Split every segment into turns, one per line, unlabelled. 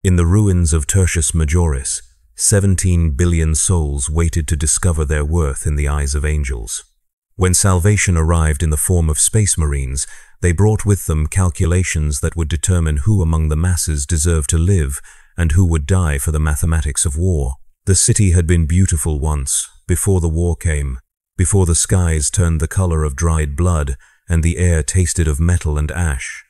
In the ruins of Tertius Majoris, 17 billion souls waited to discover their worth in the eyes of angels. When salvation arrived in the form of space marines, they brought with them calculations that would determine who among the masses deserved to live and who would die for the mathematics of war. The city had been beautiful once, before the war came, before the skies turned the color of dried blood and the air tasted of metal and ash.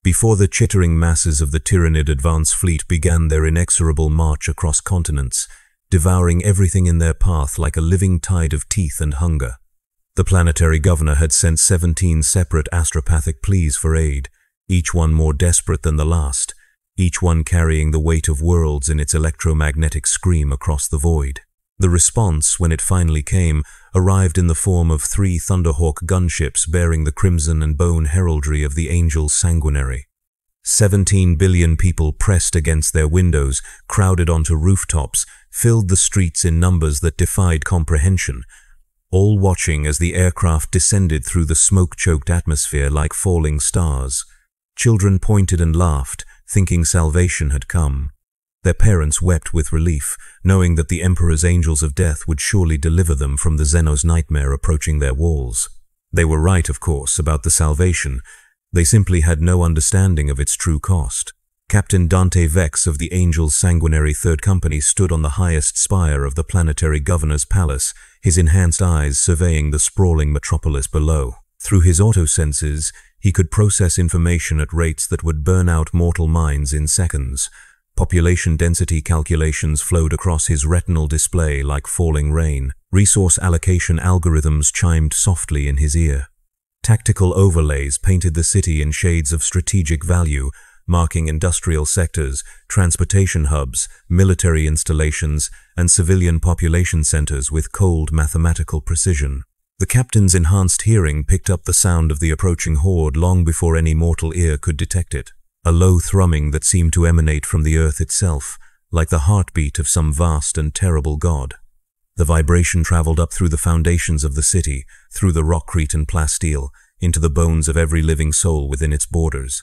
Before the chittering masses of the Tyranid advance fleet began their inexorable march across continents, devouring everything in their path like a living tide of teeth and hunger. The planetary governor had sent 17 separate astropathic pleas for aid, each one more desperate than the last, each one carrying the weight of worlds in its electromagnetic scream across the void. The response, when it finally came, arrived in the form of 3 Thunderhawk gunships bearing the crimson and bone heraldry of the angels sanguinary. 17 billion people pressed against their windows, crowded onto rooftops, filled the streets in numbers that defied comprehension, all watching as the aircraft descended through the smoke-choked atmosphere like falling stars. Children pointed and laughed, thinking salvation had come. Their parents wept with relief, knowing that the Emperor's angels of death would surely deliver them from the Xenos nightmare approaching their walls. They were right, of course, about the salvation. They simply had no understanding of its true cost. Captain Dante Vex of the Angels' Sanguinary Third Company stood on the highest spire of the planetary governor's palace, his enhanced eyes surveying the sprawling metropolis below. Through his auto-senses, he could process information at rates that would burn out mortal minds in seconds. Population density calculations flowed across his retinal display like falling rain. Resource allocation algorithms chimed softly in his ear. Tactical overlays painted the city in shades of strategic value, marking industrial sectors, transportation hubs, military installations, and civilian population centers with cold mathematical precision. The captain's enhanced hearing picked up the sound of the approaching horde long before any mortal ear could detect it. A low thrumming that seemed to emanate from the earth itself, like the heartbeat of some vast and terrible god. The vibration traveled up through the foundations of the city, through the rockcrete and plasteel, into the bones of every living soul within its borders.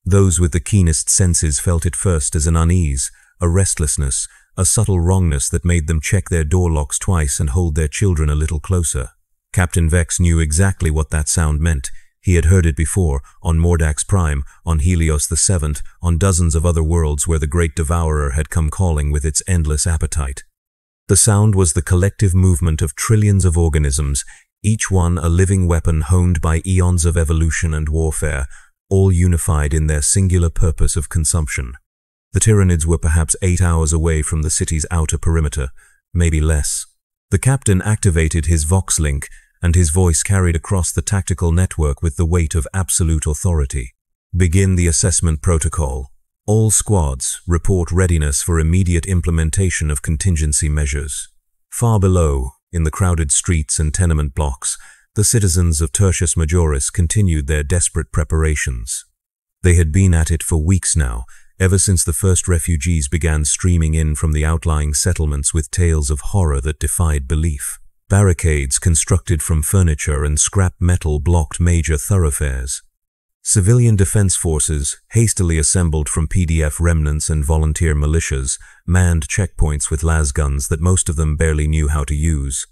Those with the keenest senses felt it first as an unease, a restlessness, a subtle wrongness that made them check their door locks twice and hold their children a little closer. Captain Vex knew exactly what that sound meant. He had heard it before, on Mordax Prime, on Helios the Seventh, on dozens of other worlds where the Great Devourer had come calling with its endless appetite. The sound was the collective movement of trillions of organisms, each one a living weapon honed by eons of evolution and warfare, all unified in their singular purpose of consumption. The Tyranids were perhaps 8 hours away from the city's outer perimeter, maybe less. The captain activated his Vox link, and his voice carried across the tactical network with the weight of absolute authority. Begin the assessment protocol. All squads report readiness for immediate implementation of contingency measures. Far below, in the crowded streets and tenement blocks, the citizens of Tertius Majoris continued their desperate preparations. They had been at it for weeks now, ever since the first refugees began streaming in from the outlying settlements with tales of horror that defied belief. Barricades constructed from furniture and scrap metal blocked major thoroughfares. Civilian defense forces, hastily assembled from PDF remnants and volunteer militias, manned checkpoints with lasguns that most of them barely knew how to use.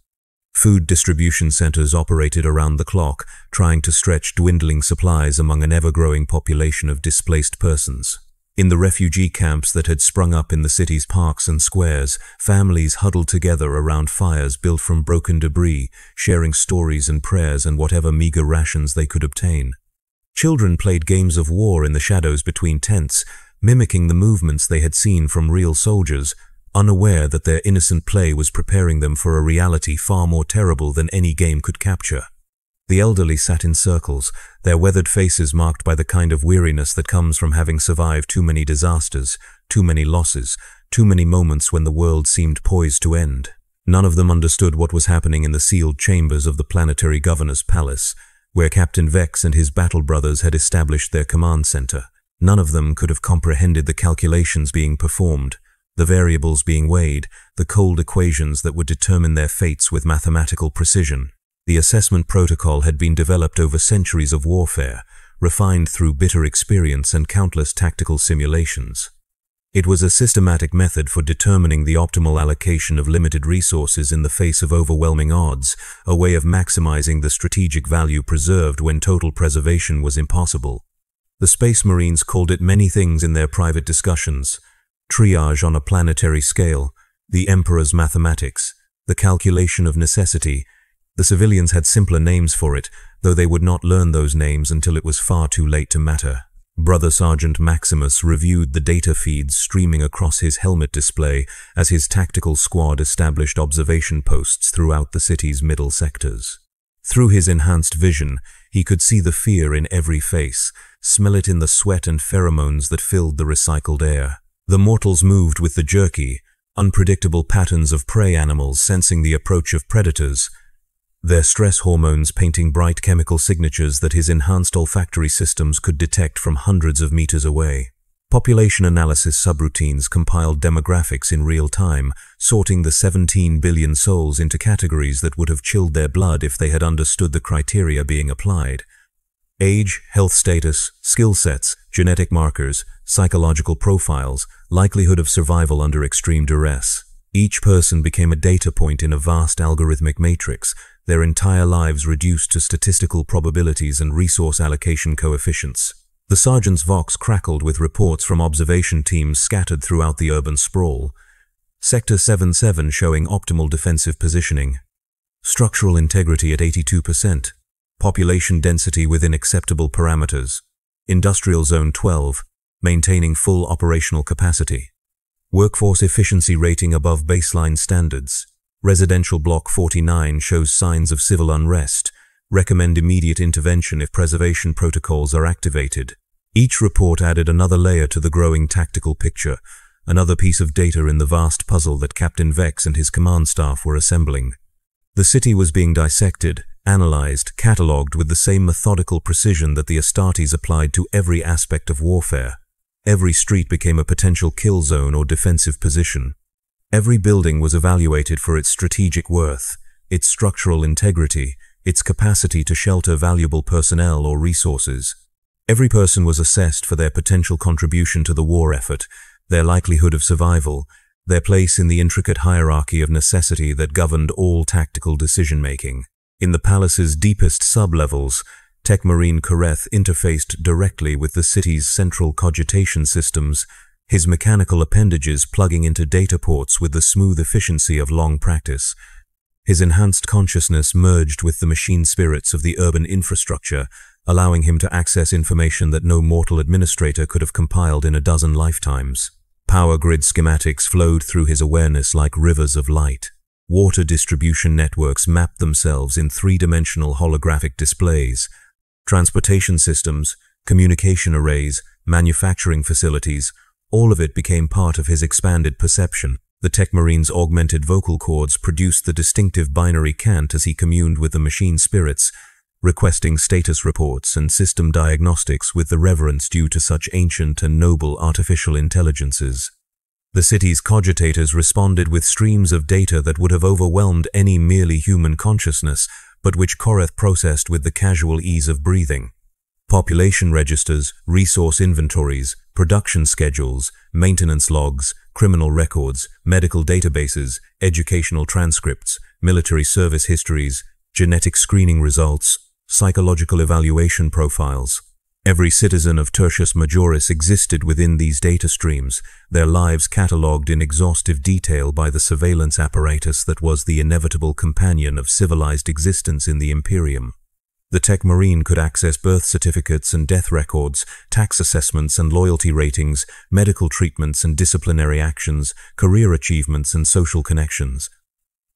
Food distribution centers operated around the clock, trying to stretch dwindling supplies among an ever-growing population of displaced persons. In the refugee camps that had sprung up in the city's parks and squares, families huddled together around fires built from broken debris, sharing stories and prayers and whatever meager rations they could obtain. Children played games of war in the shadows between tents, mimicking the movements they had seen from real soldiers, unaware that their innocent play was preparing them for a reality far more terrible than any game could capture. The elderly sat in circles, their weathered faces marked by the kind of weariness that comes from having survived too many disasters, too many losses, too many moments when the world seemed poised to end. None of them understood what was happening in the sealed chambers of the planetary governor's palace, where Captain Vex and his battle brothers had established their command center. None of them could have comprehended the calculations being performed, the variables being weighed, the cold equations that would determine their fates with mathematical precision. The assessment protocol had been developed over centuries of warfare, refined through bitter experience and countless tactical simulations. It was a systematic method for determining the optimal allocation of limited resources in the face of overwhelming odds, a way of maximizing the strategic value preserved when total preservation was impossible. The Space Marines called it many things in their private discussions: triage on a planetary scale, the Emperor's mathematics, the calculation of necessity. The civilians had simpler names for it, though they would not learn those names until it was far too late to matter. Brother Sergeant Maximus reviewed the data feeds streaming across his helmet display as his tactical squad established observation posts throughout the city's middle sectors. Through his enhanced vision, he could see the fear in every face, smell it in the sweat and pheromones that filled the recycled air. The mortals moved with the jerky, unpredictable patterns of prey animals sensing the approach of predators, their stress hormones painting bright chemical signatures that his enhanced olfactory systems could detect from hundreds of meters away. Population analysis subroutines compiled demographics in real time, sorting the 17 billion souls into categories that would have chilled their blood if they had understood the criteria being applied. Age, health status, skill sets, genetic markers, psychological profiles, likelihood of survival under extreme duress. Each person became a data point in a vast algorithmic matrix, their entire lives reduced to statistical probabilities and resource allocation coefficients. The sergeant's vox crackled with reports from observation teams scattered throughout the urban sprawl. Sector 7-7 showing optimal defensive positioning. Structural integrity at 82%. Population density within acceptable parameters. Industrial Zone 12, maintaining full operational capacity. Workforce efficiency rating above baseline standards. Residential Block 49 shows signs of civil unrest. Recommend immediate intervention if preservation protocols are activated. Each report added another layer to the growing tactical picture, another piece of data in the vast puzzle that Captain Vex and his command staff were assembling. The city was being dissected, analyzed, catalogued with the same methodical precision that the Astartes applied to every aspect of warfare. Every street became a potential kill zone or defensive position. Every building was evaluated for its strategic worth, its structural integrity, its capacity to shelter valuable personnel or resources. Every person was assessed for their potential contribution to the war effort, their likelihood of survival, their place in the intricate hierarchy of necessity that governed all tactical decision-making. In the palace's deepest sub-levels, Tech Marine Kareth interfaced directly with the city's central cogitation systems, his mechanical appendages plugging into data ports with the smooth efficiency of long practice. His enhanced consciousness merged with the machine spirits of the urban infrastructure, allowing him to access information that no mortal administrator could have compiled in a dozen lifetimes. Power grid schematics flowed through his awareness like rivers of light. Water distribution networks mapped themselves in three-dimensional holographic displays. Transportation systems, communication arrays, manufacturing facilities, all of it became part of his expanded perception. The Tech Marine's augmented vocal cords produced the distinctive binary cant as he communed with the machine spirits, requesting status reports and system diagnostics with the reverence due to such ancient and noble artificial intelligences. The city's cogitators responded with streams of data that would have overwhelmed any merely human consciousness, but which Kareth processed with the casual ease of breathing. Population registers, resource inventories, production schedules, maintenance logs, criminal records, medical databases, educational transcripts, military service histories, genetic screening results, psychological evaluation profiles. Every citizen of Tertius Majoris existed within these data streams, their lives catalogued in exhaustive detail by the surveillance apparatus that was the inevitable companion of civilized existence in the Imperium. The Tech Marine could access birth certificates and death records, tax assessments and loyalty ratings, medical treatments and disciplinary actions, career achievements and social connections.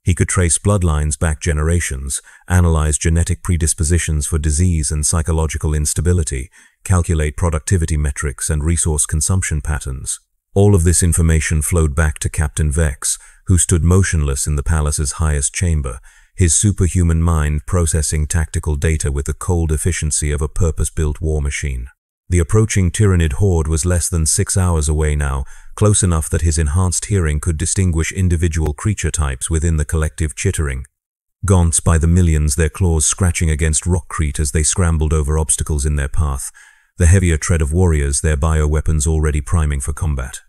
He could trace bloodlines back generations, analyze genetic predispositions for disease and psychological instability, calculate productivity metrics and resource consumption patterns. All of this information flowed back to Captain Vex, who stood motionless in the palace's highest chamber, his superhuman mind processing tactical data with the cold efficiency of a purpose-built war machine. The approaching Tyranid horde was less than 6 hours away now, close enough that his enhanced hearing could distinguish individual creature types within the collective chittering. Gaunts by the millions, their claws scratching against rockcrete as they scrambled over obstacles in their path, the heavier tread of warriors, their bioweapons already priming for combat.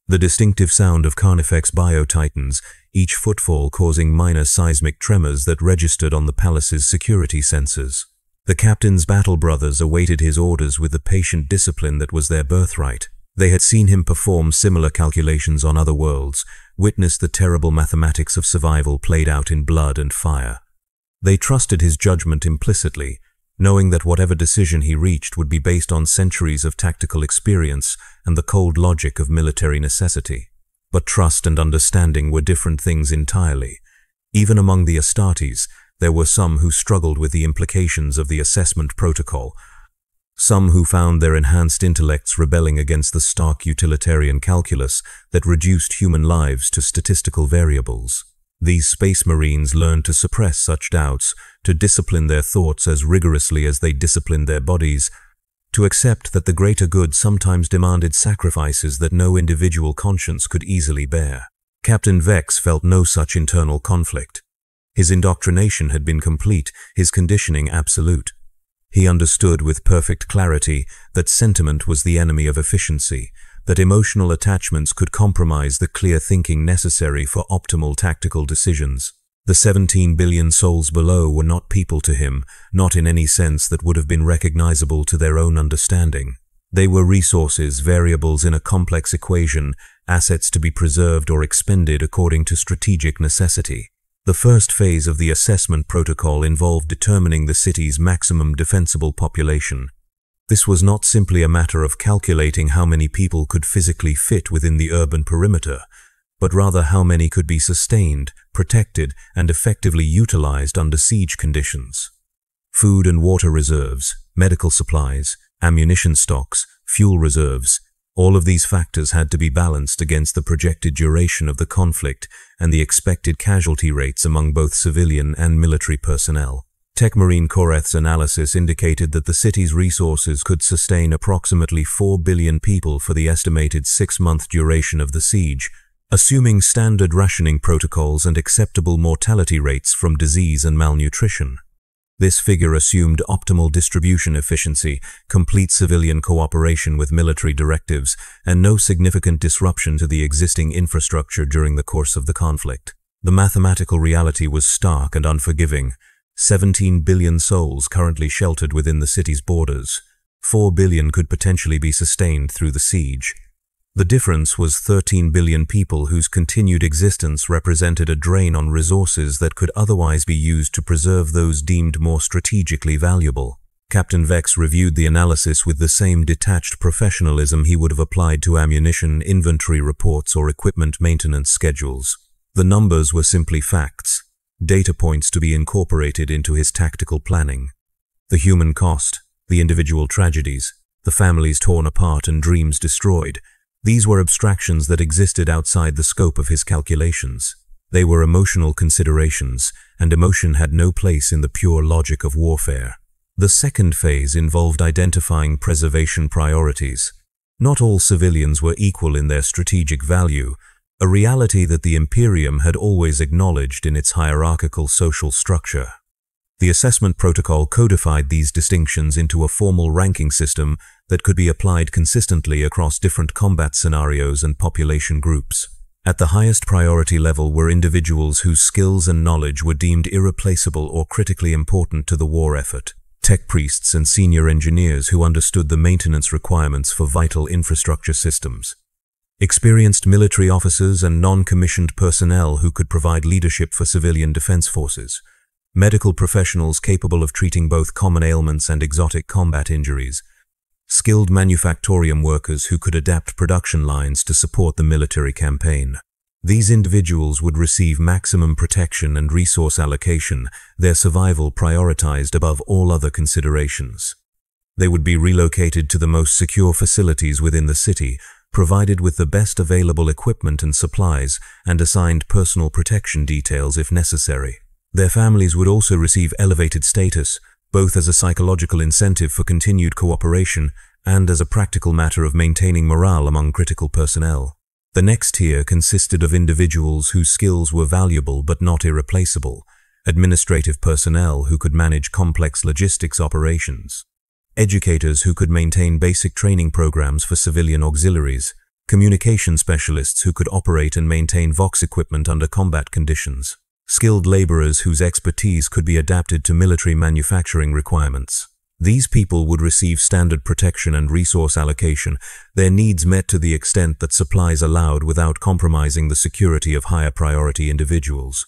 The distinctive sound of Carnifex biotitans, each footfall causing minor seismic tremors that registered on the palace's security sensors. The captain's battle brothers awaited his orders with the patient discipline that was their birthright. They had seen him perform similar calculations on other worlds, witnessed the terrible mathematics of survival played out in blood and fire. They trusted his judgment implicitly, knowing that whatever decision he reached would be based on centuries of tactical experience and the cold logic of military necessity. But trust and understanding were different things entirely. Even among the Astartes, there were some who struggled with the implications of the assessment protocol, some who found their enhanced intellects rebelling against the stark utilitarian calculus that reduced human lives to statistical variables. These space marines learned to suppress such doubts, to discipline their thoughts as rigorously as they disciplined their bodies, to accept that the greater good sometimes demanded sacrifices that no individual conscience could easily bear. Captain Vex felt no such internal conflict. His indoctrination had been complete, his conditioning absolute. He understood with perfect clarity that sentiment was the enemy of efficiency, that emotional attachments could compromise the clear thinking necessary for optimal tactical decisions. The 17 billion souls below were not people to him, not in any sense that would have been recognizable to their own understanding. They were resources, variables in a complex equation, assets to be preserved or expended according to strategic necessity. The first phase of the assessment protocol involved determining the city's maximum defensible population. This was not simply a matter of calculating how many people could physically fit within the urban perimeter, but rather how many could be sustained, protected, and effectively utilized under siege conditions. Food and water reserves, medical supplies, ammunition stocks, fuel reserves, all of these factors had to be balanced against the projected duration of the conflict and the expected casualty rates among both civilian and military personnel. Techmarine Koreth's analysis indicated that the city's resources could sustain approximately 4 billion people for the estimated 6-month duration of the siege, assuming standard rationing protocols and acceptable mortality rates from disease and malnutrition. This figure assumed optimal distribution efficiency, complete civilian cooperation with military directives, and no significant disruption to the existing infrastructure during the course of the conflict. The mathematical reality was stark and unforgiving. 17 billion souls currently sheltered within the city's borders. 4 billion could potentially be sustained through the siege. The difference was 13 billion people whose continued existence represented a drain on resources that could otherwise be used to preserve those deemed more strategically valuable. Captain Vex reviewed the analysis with the same detached professionalism he would have applied to ammunition, inventory reports, or equipment maintenance schedules. The numbers were simply facts, data points to be incorporated into his tactical planning. The human cost, the individual tragedies, the families torn apart and dreams destroyed, these were abstractions that existed outside the scope of his calculations. They were emotional considerations, and emotion had no place in the pure logic of warfare. The second phase involved identifying preservation priorities. Not all civilians were equal in their strategic value, a reality that the Imperium had always acknowledged in its hierarchical social structure. The assessment protocol codified these distinctions into a formal ranking system that could be applied consistently across different combat scenarios and population groups. At the highest priority level were individuals whose skills and knowledge were deemed irreplaceable or critically important to the war effort. Tech priests and senior engineers who understood the maintenance requirements for vital infrastructure systems. Experienced military officers and non-commissioned personnel who could provide leadership for civilian defense forces. Medical professionals capable of treating both common ailments and exotic combat injuries. Skilled manufactorium workers who could adapt production lines to support the military campaign. These individuals would receive maximum protection and resource allocation, their survival prioritized above all other considerations. They would be relocated to the most secure facilities within the city, provided with the best available equipment and supplies, and assigned personal protection details if necessary. Their families would also receive elevated status, both as a psychological incentive for continued cooperation and as a practical matter of maintaining morale among critical personnel. The next tier consisted of individuals whose skills were valuable but not irreplaceable, administrative personnel who could manage complex logistics operations, educators who could maintain basic training programs for civilian auxiliaries, communication specialists who could operate and maintain Vox equipment under combat conditions, skilled laborers whose expertise could be adapted to military manufacturing requirements. These people would receive standard protection and resource allocation, their needs met to the extent that supplies allowed without compromising the security of higher priority individuals.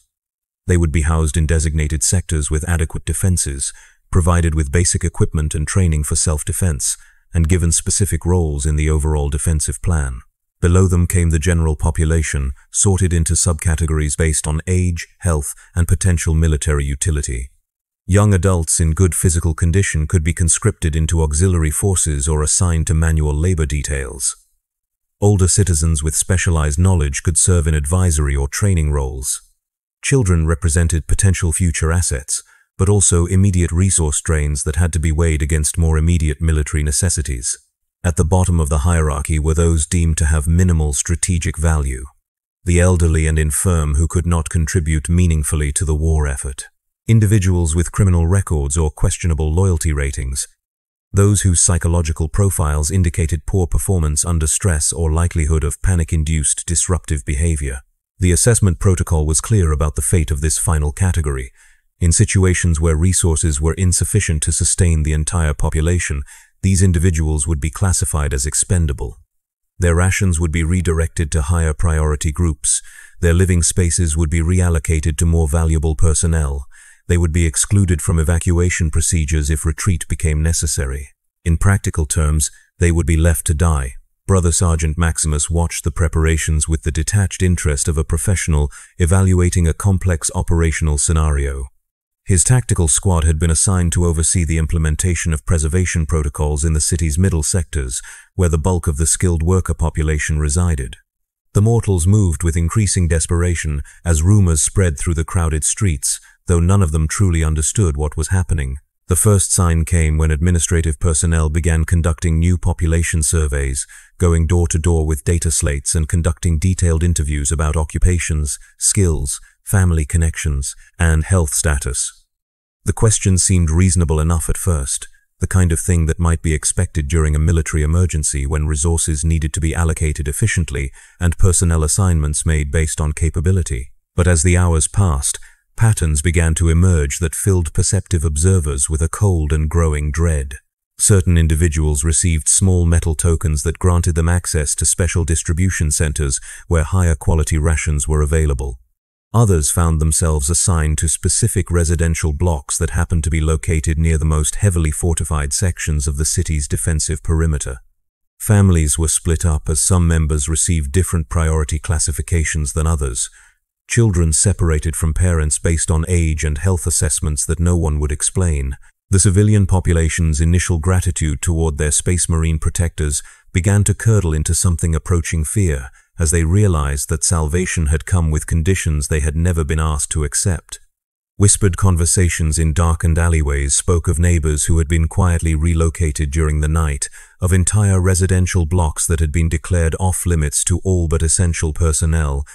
They would be housed in designated sectors with adequate defenses, provided with basic equipment and training for self-defense, and given specific roles in the overall defensive plan. Below them came the general population, sorted into subcategories based on age, health, and potential military utility. Young adults in good physical condition could be conscripted into auxiliary forces or assigned to manual labor details. Older citizens with specialized knowledge could serve in advisory or training roles. Children represented potential future assets, but also immediate resource drains that had to be weighed against more immediate military necessities. At the bottom of the hierarchy were those deemed to have minimal strategic value, the elderly and infirm who could not contribute meaningfully to the war effort, individuals with criminal records or questionable loyalty ratings, those whose psychological profiles indicated poor performance under stress or likelihood of panic-induced disruptive behavior. The assessment protocol was clear about the fate of this final category. In situations where resources were insufficient to sustain the entire population, these individuals would be classified as expendable. Their rations would be redirected to higher priority groups. Their living spaces would be reallocated to more valuable personnel. They would be excluded from evacuation procedures if retreat became necessary. In practical terms, they would be left to die. Brother Sergeant Maximus watched the preparations with the detached interest of a professional evaluating a complex operational scenario. His tactical squad had been assigned to oversee the implementation of preservation protocols in the city's middle sectors, where the bulk of the skilled worker population resided. The mortals moved with increasing desperation as rumors spread through the crowded streets, though none of them truly understood what was happening. The first sign came when administrative personnel began conducting new population surveys, going door to door with data slates and conducting detailed interviews about occupations, skills, family connections, and health status. The questions seemed reasonable enough at first, the kind of thing that might be expected during a military emergency when resources needed to be allocated efficiently and personnel assignments made based on capability. But as the hours passed, patterns began to emerge that filled perceptive observers with a cold and growing dread. Certain individuals received small metal tokens that granted them access to special distribution centers where higher quality rations were available. Others found themselves assigned to specific residential blocks that happened to be located near the most heavily fortified sections of the city's defensive perimeter. Families were split up as some members received different priority classifications than others. Children separated from parents based on age and health assessments that no one would explain. The civilian population's initial gratitude toward their Space Marine protectors began to curdle into something approaching fear, as they realized that salvation had come with conditions they had never been asked to accept. Whispered conversations in darkened alleyways spoke of neighbors who had been quietly relocated during the night, of entire residential blocks that had been declared off-limits to all but essential personnel,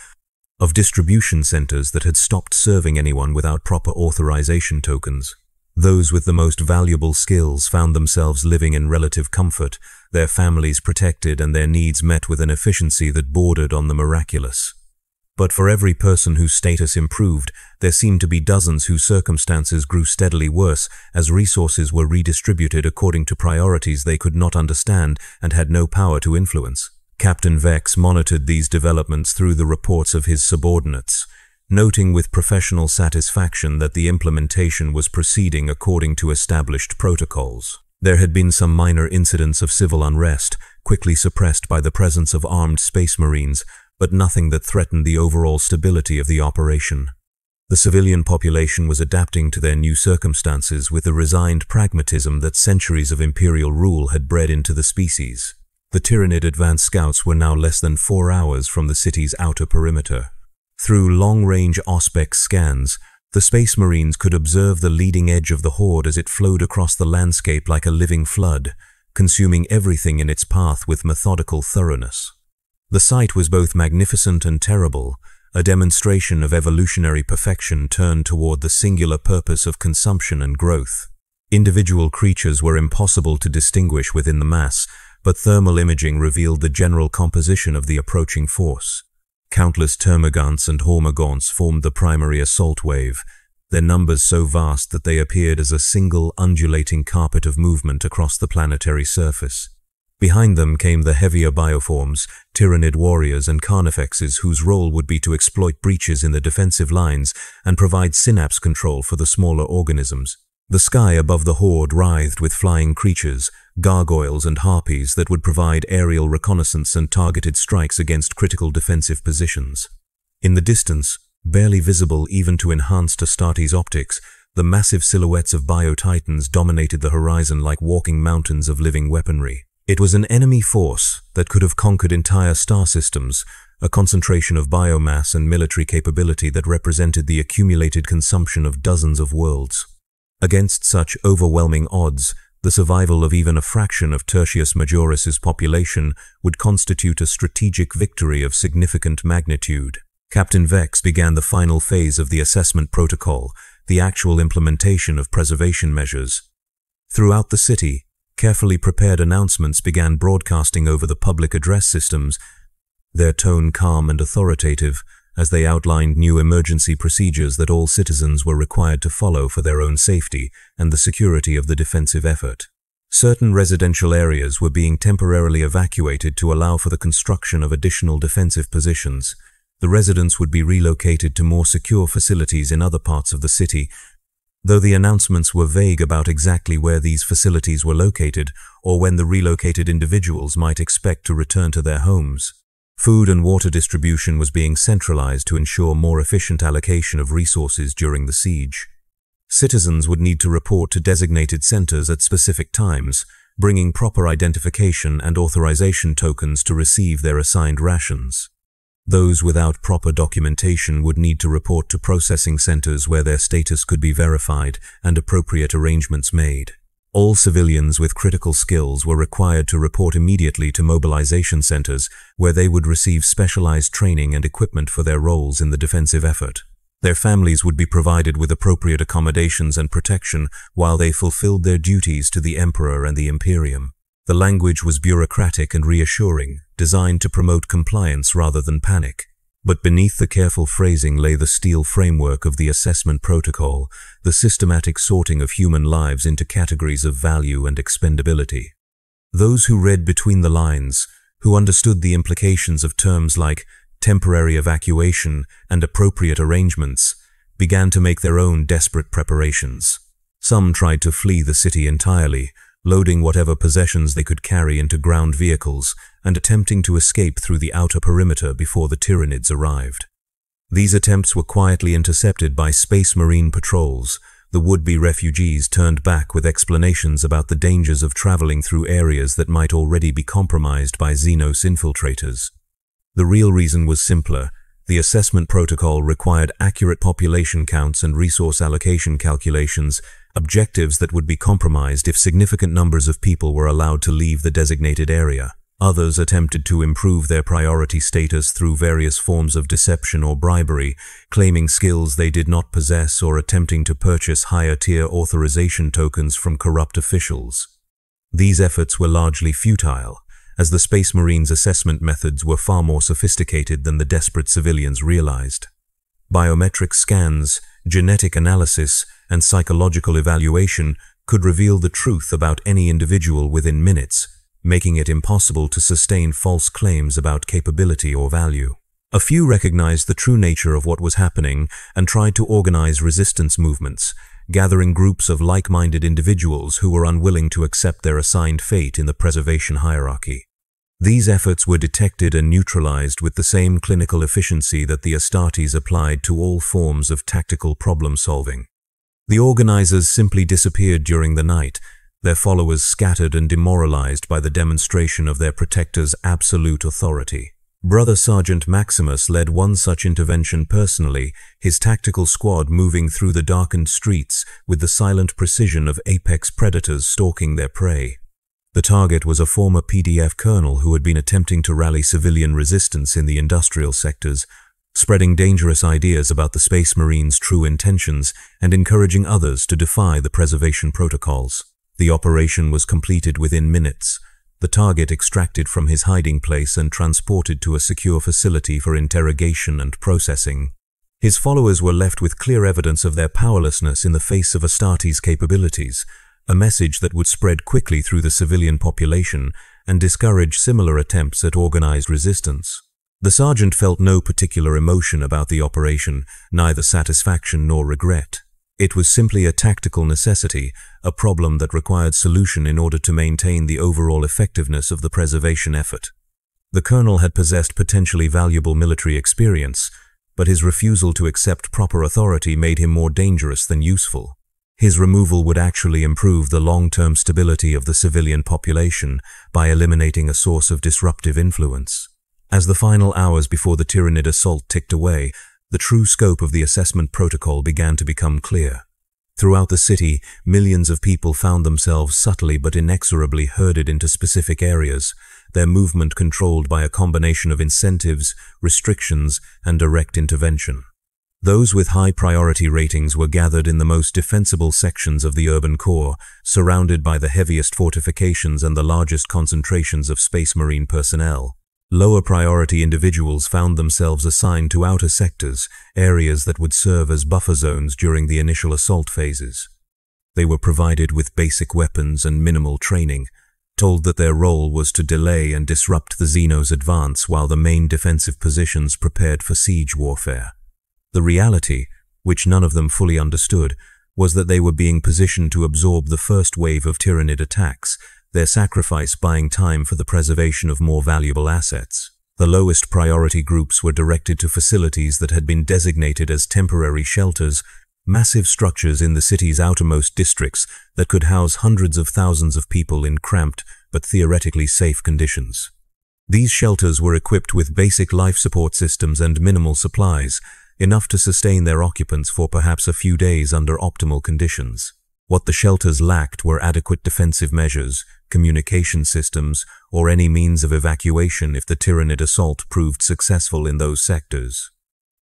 of distribution centers that had stopped serving anyone without proper authorization tokens. Those with the most valuable skills found themselves living in relative comfort, their families protected and their needs met with an efficiency that bordered on the miraculous. But for every person whose status improved, there seemed to be dozens whose circumstances grew steadily worse as resources were redistributed according to priorities they could not understand and had no power to influence. Captain Vex monitored these developments through the reports of his subordinates, noting with professional satisfaction that the implementation was proceeding according to established protocols. There had been some minor incidents of civil unrest, quickly suppressed by the presence of armed Space Marines, but nothing that threatened the overall stability of the operation. The civilian population was adapting to their new circumstances with the resigned pragmatism that centuries of imperial rule had bred into the species. The Tyranid advance scouts were now less than 4 hours from the city's outer perimeter. Through long-range Auspex scans, the Space Marines could observe the leading edge of the Horde as it flowed across the landscape like a living flood, consuming everything in its path with methodical thoroughness. The sight was both magnificent and terrible, a demonstration of evolutionary perfection turned toward the singular purpose of consumption and growth. Individual creatures were impossible to distinguish within the mass, but thermal imaging revealed the general composition of the approaching force. Countless termagants and hormagaunts formed the primary assault wave, their numbers so vast that they appeared as a single undulating carpet of movement across the planetary surface. Behind them came the heavier bioforms, tyranid warriors and carnifexes, whose role would be to exploit breaches in the defensive lines and provide synapse control for the smaller organisms. The sky above the horde writhed with flying creatures, gargoyles and harpies that would provide aerial reconnaissance and targeted strikes against critical defensive positions. In the distance, barely visible even to enhanced Astartes optics, the massive silhouettes of bio-titans dominated the horizon like walking mountains of living weaponry. It was an enemy force that could have conquered entire star systems, a concentration of biomass and military capability that represented the accumulated consumption of dozens of worlds. Against such overwhelming odds, the survival of even a fraction of Tertius Majoris's population would constitute a strategic victory of significant magnitude. Captain Vex began the final phase of the assessment protocol, the actual implementation of preservation measures. Throughout the city, carefully prepared announcements began broadcasting over the public address systems, their tone calm and authoritative, as they outlined new emergency procedures that all citizens were required to follow for their own safety and the security of the defensive effort. Certain residential areas were being temporarily evacuated to allow for the construction of additional defensive positions. The residents would be relocated to more secure facilities in other parts of the city, though the announcements were vague about exactly where these facilities were located or when the relocated individuals might expect to return to their homes. Food and water distribution was being centralized to ensure more efficient allocation of resources during the siege. Citizens would need to report to designated centers at specific times, bringing proper identification and authorization tokens to receive their assigned rations. Those without proper documentation would need to report to processing centers where their status could be verified and appropriate arrangements made. All civilians with critical skills were required to report immediately to mobilization centers, where they would receive specialized training and equipment for their roles in the defensive effort. Their families would be provided with appropriate accommodations and protection while they fulfilled their duties to the Emperor and the Imperium. The language was bureaucratic and reassuring, designed to promote compliance rather than panic. But beneath the careful phrasing lay the steel framework of the assessment protocol, the systematic sorting of human lives into categories of value and expendability. Those who read between the lines, who understood the implications of terms like temporary evacuation and appropriate arrangements, began to make their own desperate preparations. Some tried to flee the city entirely, loading whatever possessions they could carry into ground vehicles and attempting to escape through the outer perimeter before the tyranids arrived. These attempts were quietly intercepted by Space Marine patrols. The would-be refugees turned back with explanations about the dangers of traveling through areas that might already be compromised by Xenos infiltrators. The real reason was simpler. The assessment protocol required accurate population counts and resource allocation calculations, objectives that would be compromised if significant numbers of people were allowed to leave the designated area. Others attempted to improve their priority status through various forms of deception or bribery, claiming skills they did not possess or attempting to purchase higher-tier authorization tokens from corrupt officials. These efforts were largely futile, as the Space Marines' assessment methods were far more sophisticated than the desperate civilians realized. Biometric scans, genetic analysis, and psychological evaluation could reveal the truth about any individual within minutes, making it impossible to sustain false claims about capability or value. A few recognized the true nature of what was happening and tried to organize resistance movements, gathering groups of like-minded individuals who were unwilling to accept their assigned fate in the preservation hierarchy. These efforts were detected and neutralized with the same clinical efficiency that the Astartes applied to all forms of tactical problem-solving. The organizers simply disappeared during the night, their followers scattered and demoralized by the demonstration of their protector's absolute authority. Brother Sergeant Maximus led one such intervention personally, his tactical squad moving through the darkened streets with the silent precision of apex predators stalking their prey. The target was a former PDF colonel who had been attempting to rally civilian resistance in the industrial sectors, spreading dangerous ideas about the Space Marines' true intentions and encouraging others to defy the preservation protocols. The operation was completed within minutes. the target extracted from his hiding place and transported to a secure facility for interrogation and processing. His followers were left with clear evidence of their powerlessness in the face of Astartes' capabilities, a message that would spread quickly through the civilian population and discourage similar attempts at organized resistance. The sergeant felt no particular emotion about the operation, neither satisfaction nor regret. It was simply a tactical necessity, a problem that required solution in order to maintain the overall effectiveness of the preservation effort. The colonel had possessed potentially valuable military experience, but his refusal to accept proper authority made him more dangerous than useful. His removal would actually improve the long-term stability of the civilian population by eliminating a source of disruptive influence. As the final hours before the Tyranid assault ticked away, the true scope of the assessment protocol began to become clear. Throughout the city, millions of people found themselves subtly but inexorably herded into specific areas, their movement controlled by a combination of incentives, restrictions, and direct intervention. Those with high priority ratings were gathered in the most defensible sections of the urban core, surrounded by the heaviest fortifications and the largest concentrations of Space Marine personnel. Lower priority individuals found themselves assigned to outer sectors, areas that would serve as buffer zones during the initial assault phases. They were provided with basic weapons and minimal training, told that their role was to delay and disrupt the Xenos' advance while the main defensive positions prepared for siege warfare. The reality, which none of them fully understood, was that they were being positioned to absorb the first wave of Tyranid attacks, their sacrifice buying time for the preservation of more valuable assets. The lowest priority groups were directed to facilities that had been designated as temporary shelters, massive structures in the city's outermost districts that could house hundreds of thousands of people in cramped but theoretically safe conditions. These shelters were equipped with basic life support systems and minimal supplies, enough to sustain their occupants for perhaps a few days under optimal conditions. What the shelters lacked were adequate defensive measures, communication systems, or any means of evacuation if the Tyranid assault proved successful in those sectors.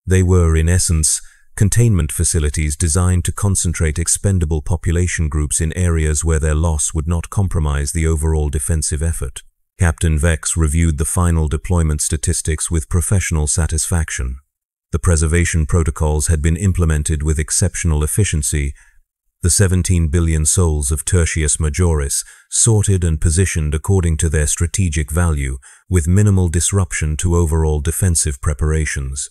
They were, in essence, containment facilities designed to concentrate expendable population groups in areas where their loss would not compromise the overall defensive effort. Captain Vex reviewed the final deployment statistics with professional satisfaction. The preservation protocols had been implemented with exceptional efficiency. The 17 billion souls of Tertius Majoris sorted and positioned according to their strategic value, with minimal disruption to overall defensive preparations.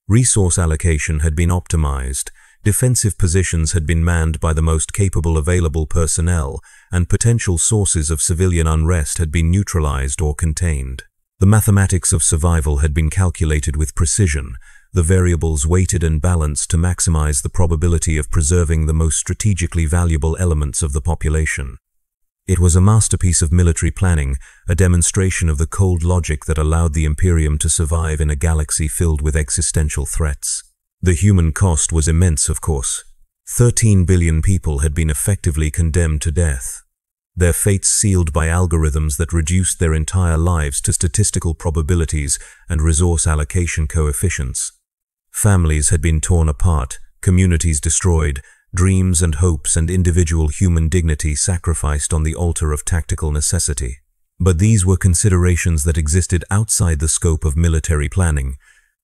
Resource allocation had been optimized, defensive positions had been manned by the most capable available personnel, and potential sources of civilian unrest had been neutralized or contained. The mathematics of survival had been calculated with precision, the variables weighted and balanced to maximize the probability of preserving the most strategically valuable elements of the population. It was a masterpiece of military planning, a demonstration of the cold logic that allowed the Imperium to survive in a galaxy filled with existential threats. The human cost was immense, of course. 13 billion people had been effectively condemned to death, their fates sealed by algorithms that reduced their entire lives to statistical probabilities and resource allocation coefficients. Families had been torn apart, communities destroyed, dreams and hopes and individual human dignity sacrificed on the altar of tactical necessity. But these were considerations that existed outside the scope of military planning.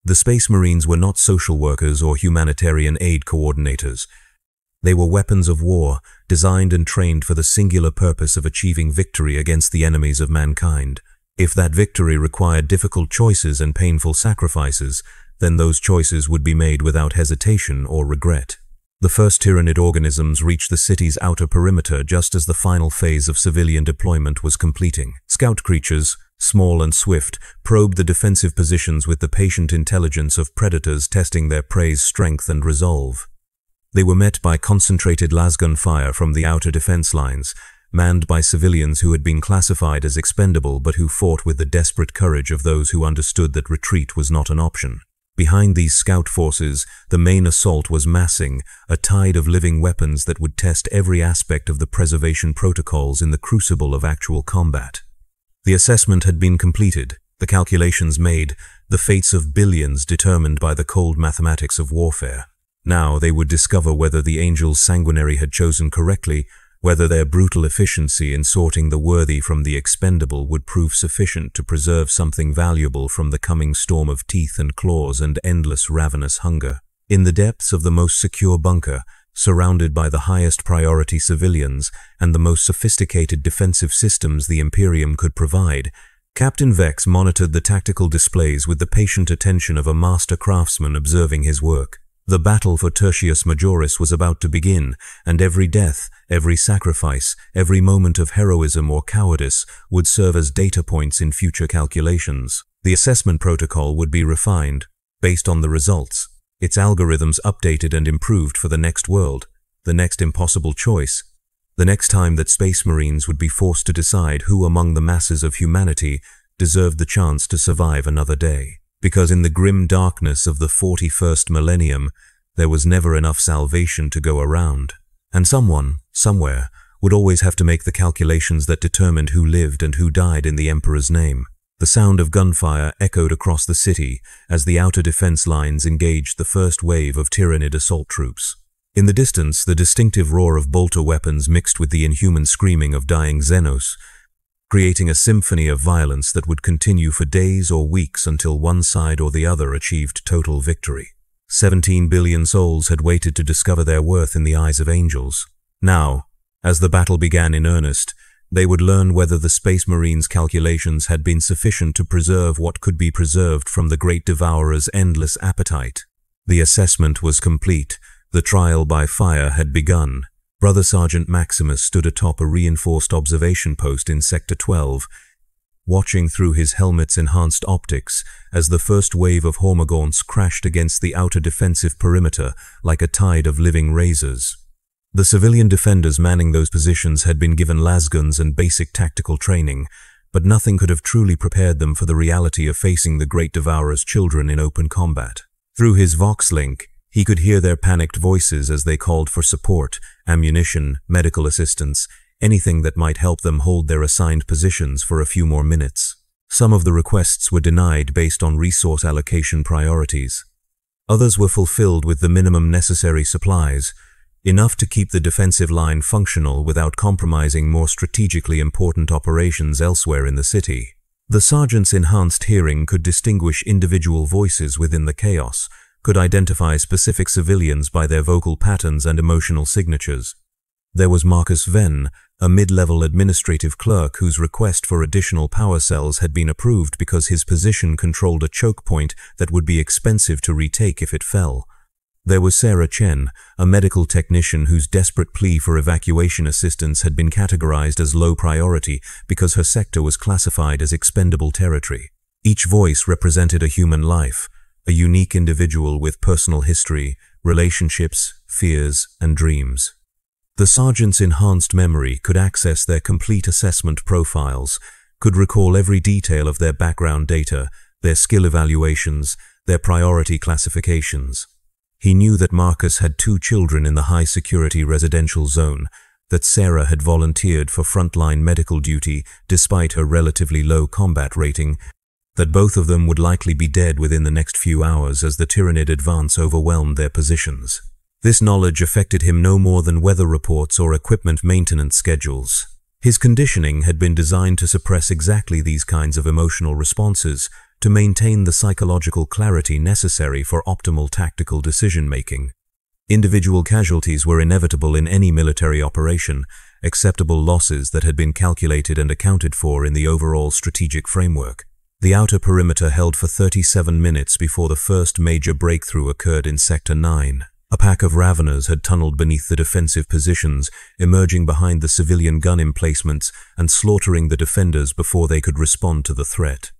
The Space Marines were not social workers or humanitarian aid coordinators. They were weapons of war, designed and trained for the singular purpose of achieving victory against the enemies of mankind. If that victory required difficult choices and painful sacrifices, then those choices would be made without hesitation or regret. The first Tyranid organisms reached the city's outer perimeter just as the final phase of civilian deployment was completing. Scout creatures, small and swift, probed the defensive positions with the patient intelligence of predators testing their prey's strength and resolve. They were met by concentrated lasgun fire from the outer defense lines, manned by civilians who had been classified as expendable but who fought with the desperate courage of those who understood that retreat was not an option. Behind these scout forces, the main assault was massing, a tide of living weapons that would test every aspect of the preservation protocols in the crucible of actual combat. The assessment had been completed, the calculations made, the fates of billions determined by the cold mathematics of warfare. Now they would discover whether the angels sanguinary had chosen correctly, whether their brutal efficiency in sorting the worthy from the expendable would prove sufficient to preserve something valuable from the coming storm of teeth and claws and endless ravenous hunger. In the depths of the most secure bunker, surrounded by the highest priority civilians and the most sophisticated defensive systems the Imperium could provide, Captain Vex monitored the tactical displays with the patient attention of a master craftsman observing his work. The battle for Tertius Majoris was about to begin, and every death, every sacrifice, every moment of heroism or cowardice would serve as data points in future calculations. The assessment protocol would be refined, based on the results, its algorithms updated and improved for the next world, the next impossible choice, the next time that Space Marines would be forced to decide who among the masses of humanity deserved the chance to survive another day. Because in the grim darkness of the 41st millennium, there was never enough salvation to go around. And someone, somewhere, would always have to make the calculations that determined who lived and who died in the Emperor's name. The sound of gunfire echoed across the city as the outer defense lines engaged the first wave of Tyranid assault troops. In the distance, the distinctive roar of bolter weapons mixed with the inhuman screaming of dying Xenos, creating a symphony of violence that would continue for days or weeks until one side or the other achieved total victory. 17 billion souls had waited to discover their worth in the eyes of angels. Now, as the battle began in earnest, they would learn whether the Space Marines' calculations had been sufficient to preserve what could be preserved from the Great Devourer's endless appetite. The assessment was complete. The trial by fire had begun. Brother Sergeant Maximus stood atop a reinforced observation post in Sector 12, watching through his helmet's enhanced optics as the first wave of Hormagaunts crashed against the outer defensive perimeter like a tide of living razors. The civilian defenders manning those positions had been given lasguns and basic tactical training, but nothing could have truly prepared them for the reality of facing the Great Devourer's children in open combat. Through his Vox link, he could hear their panicked voices as they called for support, ammunition, medical assistance, anything that might help them hold their assigned positions for a few more minutes. Some of the requests were denied based on resource allocation priorities. Others were fulfilled with the minimum necessary supplies, enough to keep the defensive line functional without compromising more strategically important operations elsewhere in the city. The sergeant's enhanced hearing could distinguish individual voices within the chaos, could identify specific civilians by their vocal patterns and emotional signatures. There was Marcus Venn, a mid-level administrative clerk whose request for additional power cells had been approved because his position controlled a choke point that would be expensive to retake if it fell. There was Sarah Chen, a medical technician whose desperate plea for evacuation assistance had been categorized as low priority because her sector was classified as expendable territory. Each voice represented a human life, a unique individual with personal history, relationships, fears, and dreams. The sergeant's enhanced memory could access their complete assessment profiles, could recall every detail of their background data, their skill evaluations, their priority classifications. He knew that Marcus had 2 children in the high-security residential zone, that Sarah had volunteered for frontline medical duty despite her relatively low combat rating, that both of them would likely be dead within the next few hours as the Tyranid advance overwhelmed their positions. This knowledge affected him no more than weather reports or equipment maintenance schedules. His conditioning had been designed to suppress exactly these kinds of emotional responses, to maintain the psychological clarity necessary for optimal tactical decision-making. Individual casualties were inevitable in any military operation, acceptable losses that had been calculated and accounted for in the overall strategic framework. The outer perimeter held for 37 minutes before the first major breakthrough occurred in Sector 9. A pack of Raveners had tunneled beneath the defensive positions, emerging behind the civilian gun emplacements and slaughtering the defenders before they could respond to the threat.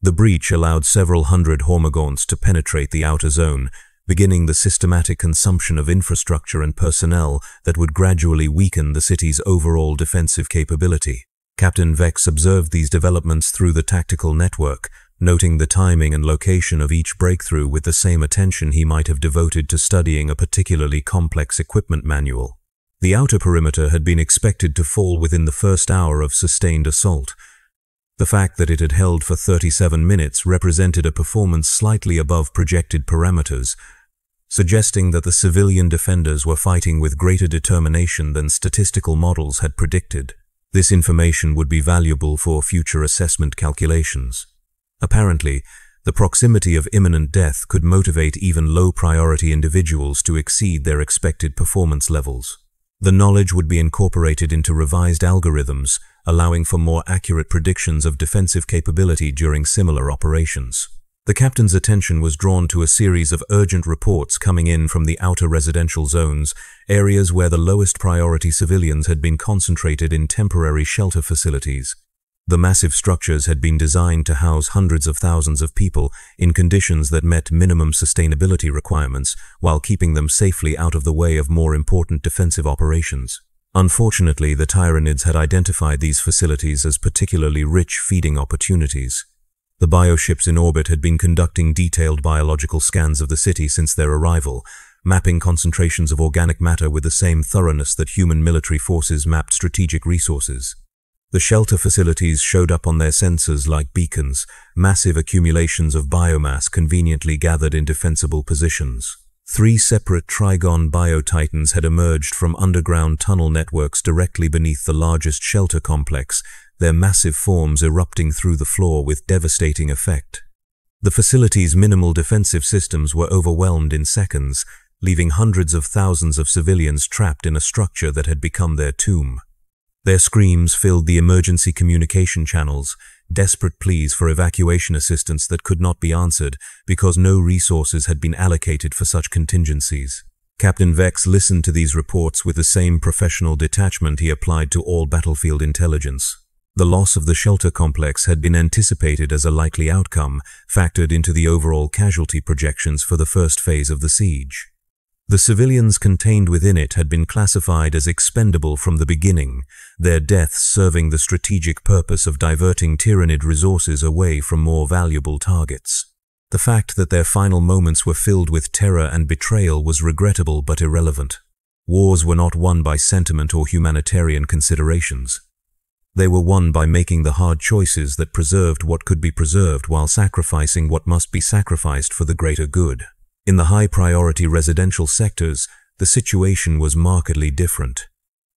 The breach allowed several hundred Hormagaunts to penetrate the outer zone, beginning the systematic consumption of infrastructure and personnel that would gradually weaken the city's overall defensive capability. Captain Vex observed these developments through the tactical network, noting the timing and location of each breakthrough with the same attention he might have devoted to studying a particularly complex equipment manual. The outer perimeter had been expected to fall within the first hour of sustained assault. The fact that it had held for 37 minutes represented a performance slightly above projected parameters, suggesting that the civilian defenders were fighting with greater determination than statistical models had predicted. This information would be valuable for future assessment calculations. Apparently, the proximity of imminent death could motivate even low-priority individuals to exceed their expected performance levels. The knowledge would be incorporated into revised algorithms, allowing for more accurate predictions of defensive capability during similar operations. The captain's attention was drawn to a series of urgent reports coming in from the outer residential zones, areas where the lowest priority civilians had been concentrated in temporary shelter facilities. The massive structures had been designed to house hundreds of thousands of people in conditions that met minimum sustainability requirements while keeping them safely out of the way of more important defensive operations. Unfortunately, the tyranids had identified these facilities as particularly rich feeding opportunities. The bioships in orbit had been conducting detailed biological scans of the city since their arrival, mapping concentrations of organic matter with the same thoroughness that human military forces mapped strategic resources. The shelter facilities showed up on their sensors like beacons, massive accumulations of biomass conveniently gathered in defensible positions. 3 separate Trigon biotitans had emerged from underground tunnel networks directly beneath the largest shelter complex, their massive forms erupting through the floor with devastating effect. The facility's minimal defensive systems were overwhelmed in seconds, leaving hundreds of thousands of civilians trapped in a structure that had become their tomb. Their screams filled the emergency communication channels, desperate pleas for evacuation assistance that could not be answered because no resources had been allocated for such contingencies. Captain Vex listened to these reports with the same professional detachment he applied to all battlefield intelligence. The loss of the shelter complex had been anticipated as a likely outcome, factored into the overall casualty projections for the first phase of the siege. The civilians contained within it had been classified as expendable from the beginning, their deaths serving the strategic purpose of diverting Tyranid resources away from more valuable targets. The fact that their final moments were filled with terror and betrayal was regrettable but irrelevant. Wars were not won by sentiment or humanitarian considerations. They were won by making the hard choices that preserved what could be preserved while sacrificing what must be sacrificed for the greater good. In the high-priority residential sectors, the situation was markedly different.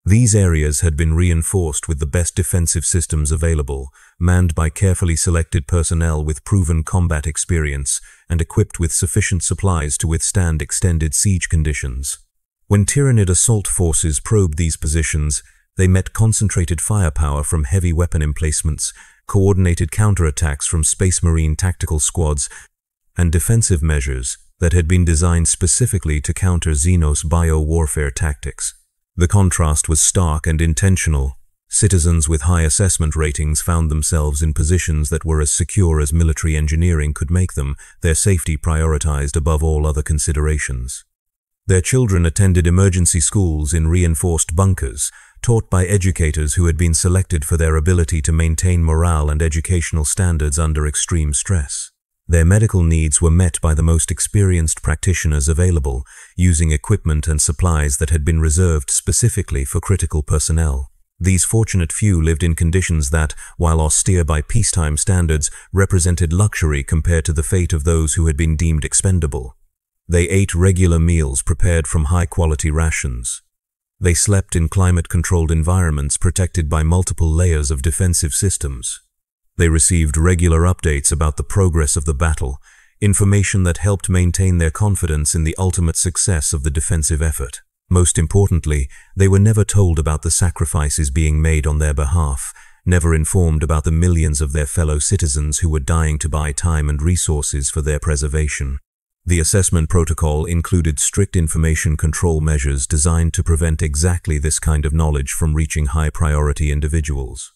These areas had been reinforced with the best defensive systems available, manned by carefully selected personnel with proven combat experience, and equipped with sufficient supplies to withstand extended siege conditions. When Tyranid assault forces probed these positions, they met concentrated firepower from heavy weapon emplacements, coordinated counterattacks from Space Marine tactical squads, and defensive measures that had been designed specifically to counter Xenos bio-warfare tactics. The contrast was stark and intentional. Citizens with high assessment ratings found themselves in positions that were as secure as military engineering could make them, their safety prioritized above all other considerations. Their children attended emergency schools in reinforced bunkers, taught by educators who had been selected for their ability to maintain morale and educational standards under extreme stress. Their medical needs were met by the most experienced practitioners available, using equipment and supplies that had been reserved specifically for critical personnel. These fortunate few lived in conditions that, while austere by peacetime standards, represented luxury compared to the fate of those who had been deemed expendable. They ate regular meals prepared from high-quality rations. They slept in climate-controlled environments protected by multiple layers of defensive systems. They received regular updates about the progress of the battle, information that helped maintain their confidence in the ultimate success of the defensive effort. Most importantly, they were never told about the sacrifices being made on their behalf, never informed about the millions of their fellow citizens who were dying to buy time and resources for their preservation. The assessment protocol included strict information control measures designed to prevent exactly this kind of knowledge from reaching high-priority individuals.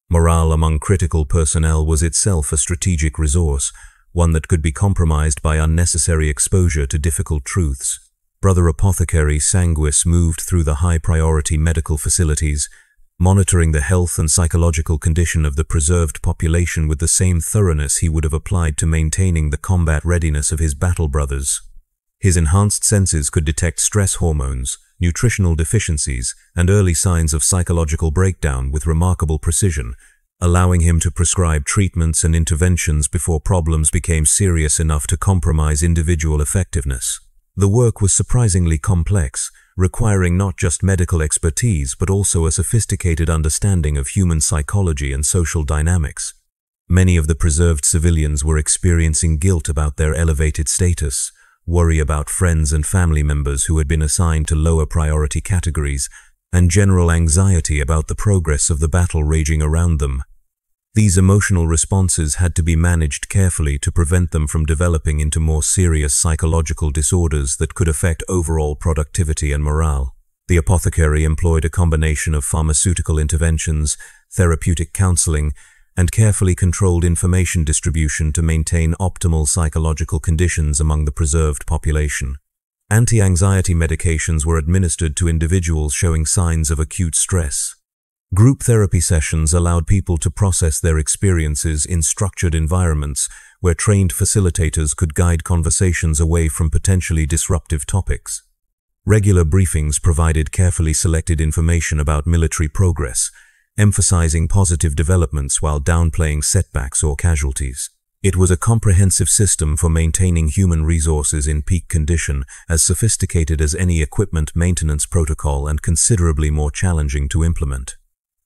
Morale among critical personnel was itself a strategic resource, one that could be compromised by unnecessary exposure to difficult truths. Brother Apothecary Sanguis moved through the high-priority medical facilities, monitoring the health and psychological condition of the preserved population with the same thoroughness he would have applied to maintaining the combat readiness of his battle brothers. His enhanced senses could detect stress hormones, nutritional deficiencies, and early signs of psychological breakdown with remarkable precision, allowing him to prescribe treatments and interventions before problems became serious enough to compromise individual effectiveness. The work was surprisingly complex, requiring not just medical expertise but also a sophisticated understanding of human psychology and social dynamics. Many of the preserved civilians were experiencing guilt about their elevated status, worry about friends and family members who had been assigned to lower priority categories, and general anxiety about the progress of the battle raging around them. These emotional responses had to be managed carefully to prevent them from developing into more serious psychological disorders that could affect overall productivity and morale. The apothecary employed a combination of pharmaceutical interventions, therapeutic counseling, and carefully controlled information distribution to maintain optimal psychological conditions among the preserved population. Anti-anxiety medications were administered to individuals showing signs of acute stress. Group therapy sessions allowed people to process their experiences in structured environments where trained facilitators could guide conversations away from potentially disruptive topics. Regular briefings provided carefully selected information about military progress, emphasizing positive developments while downplaying setbacks or casualties. It was a comprehensive system for maintaining human resources in peak condition, as sophisticated as any equipment maintenance protocol and considerably more challenging to implement.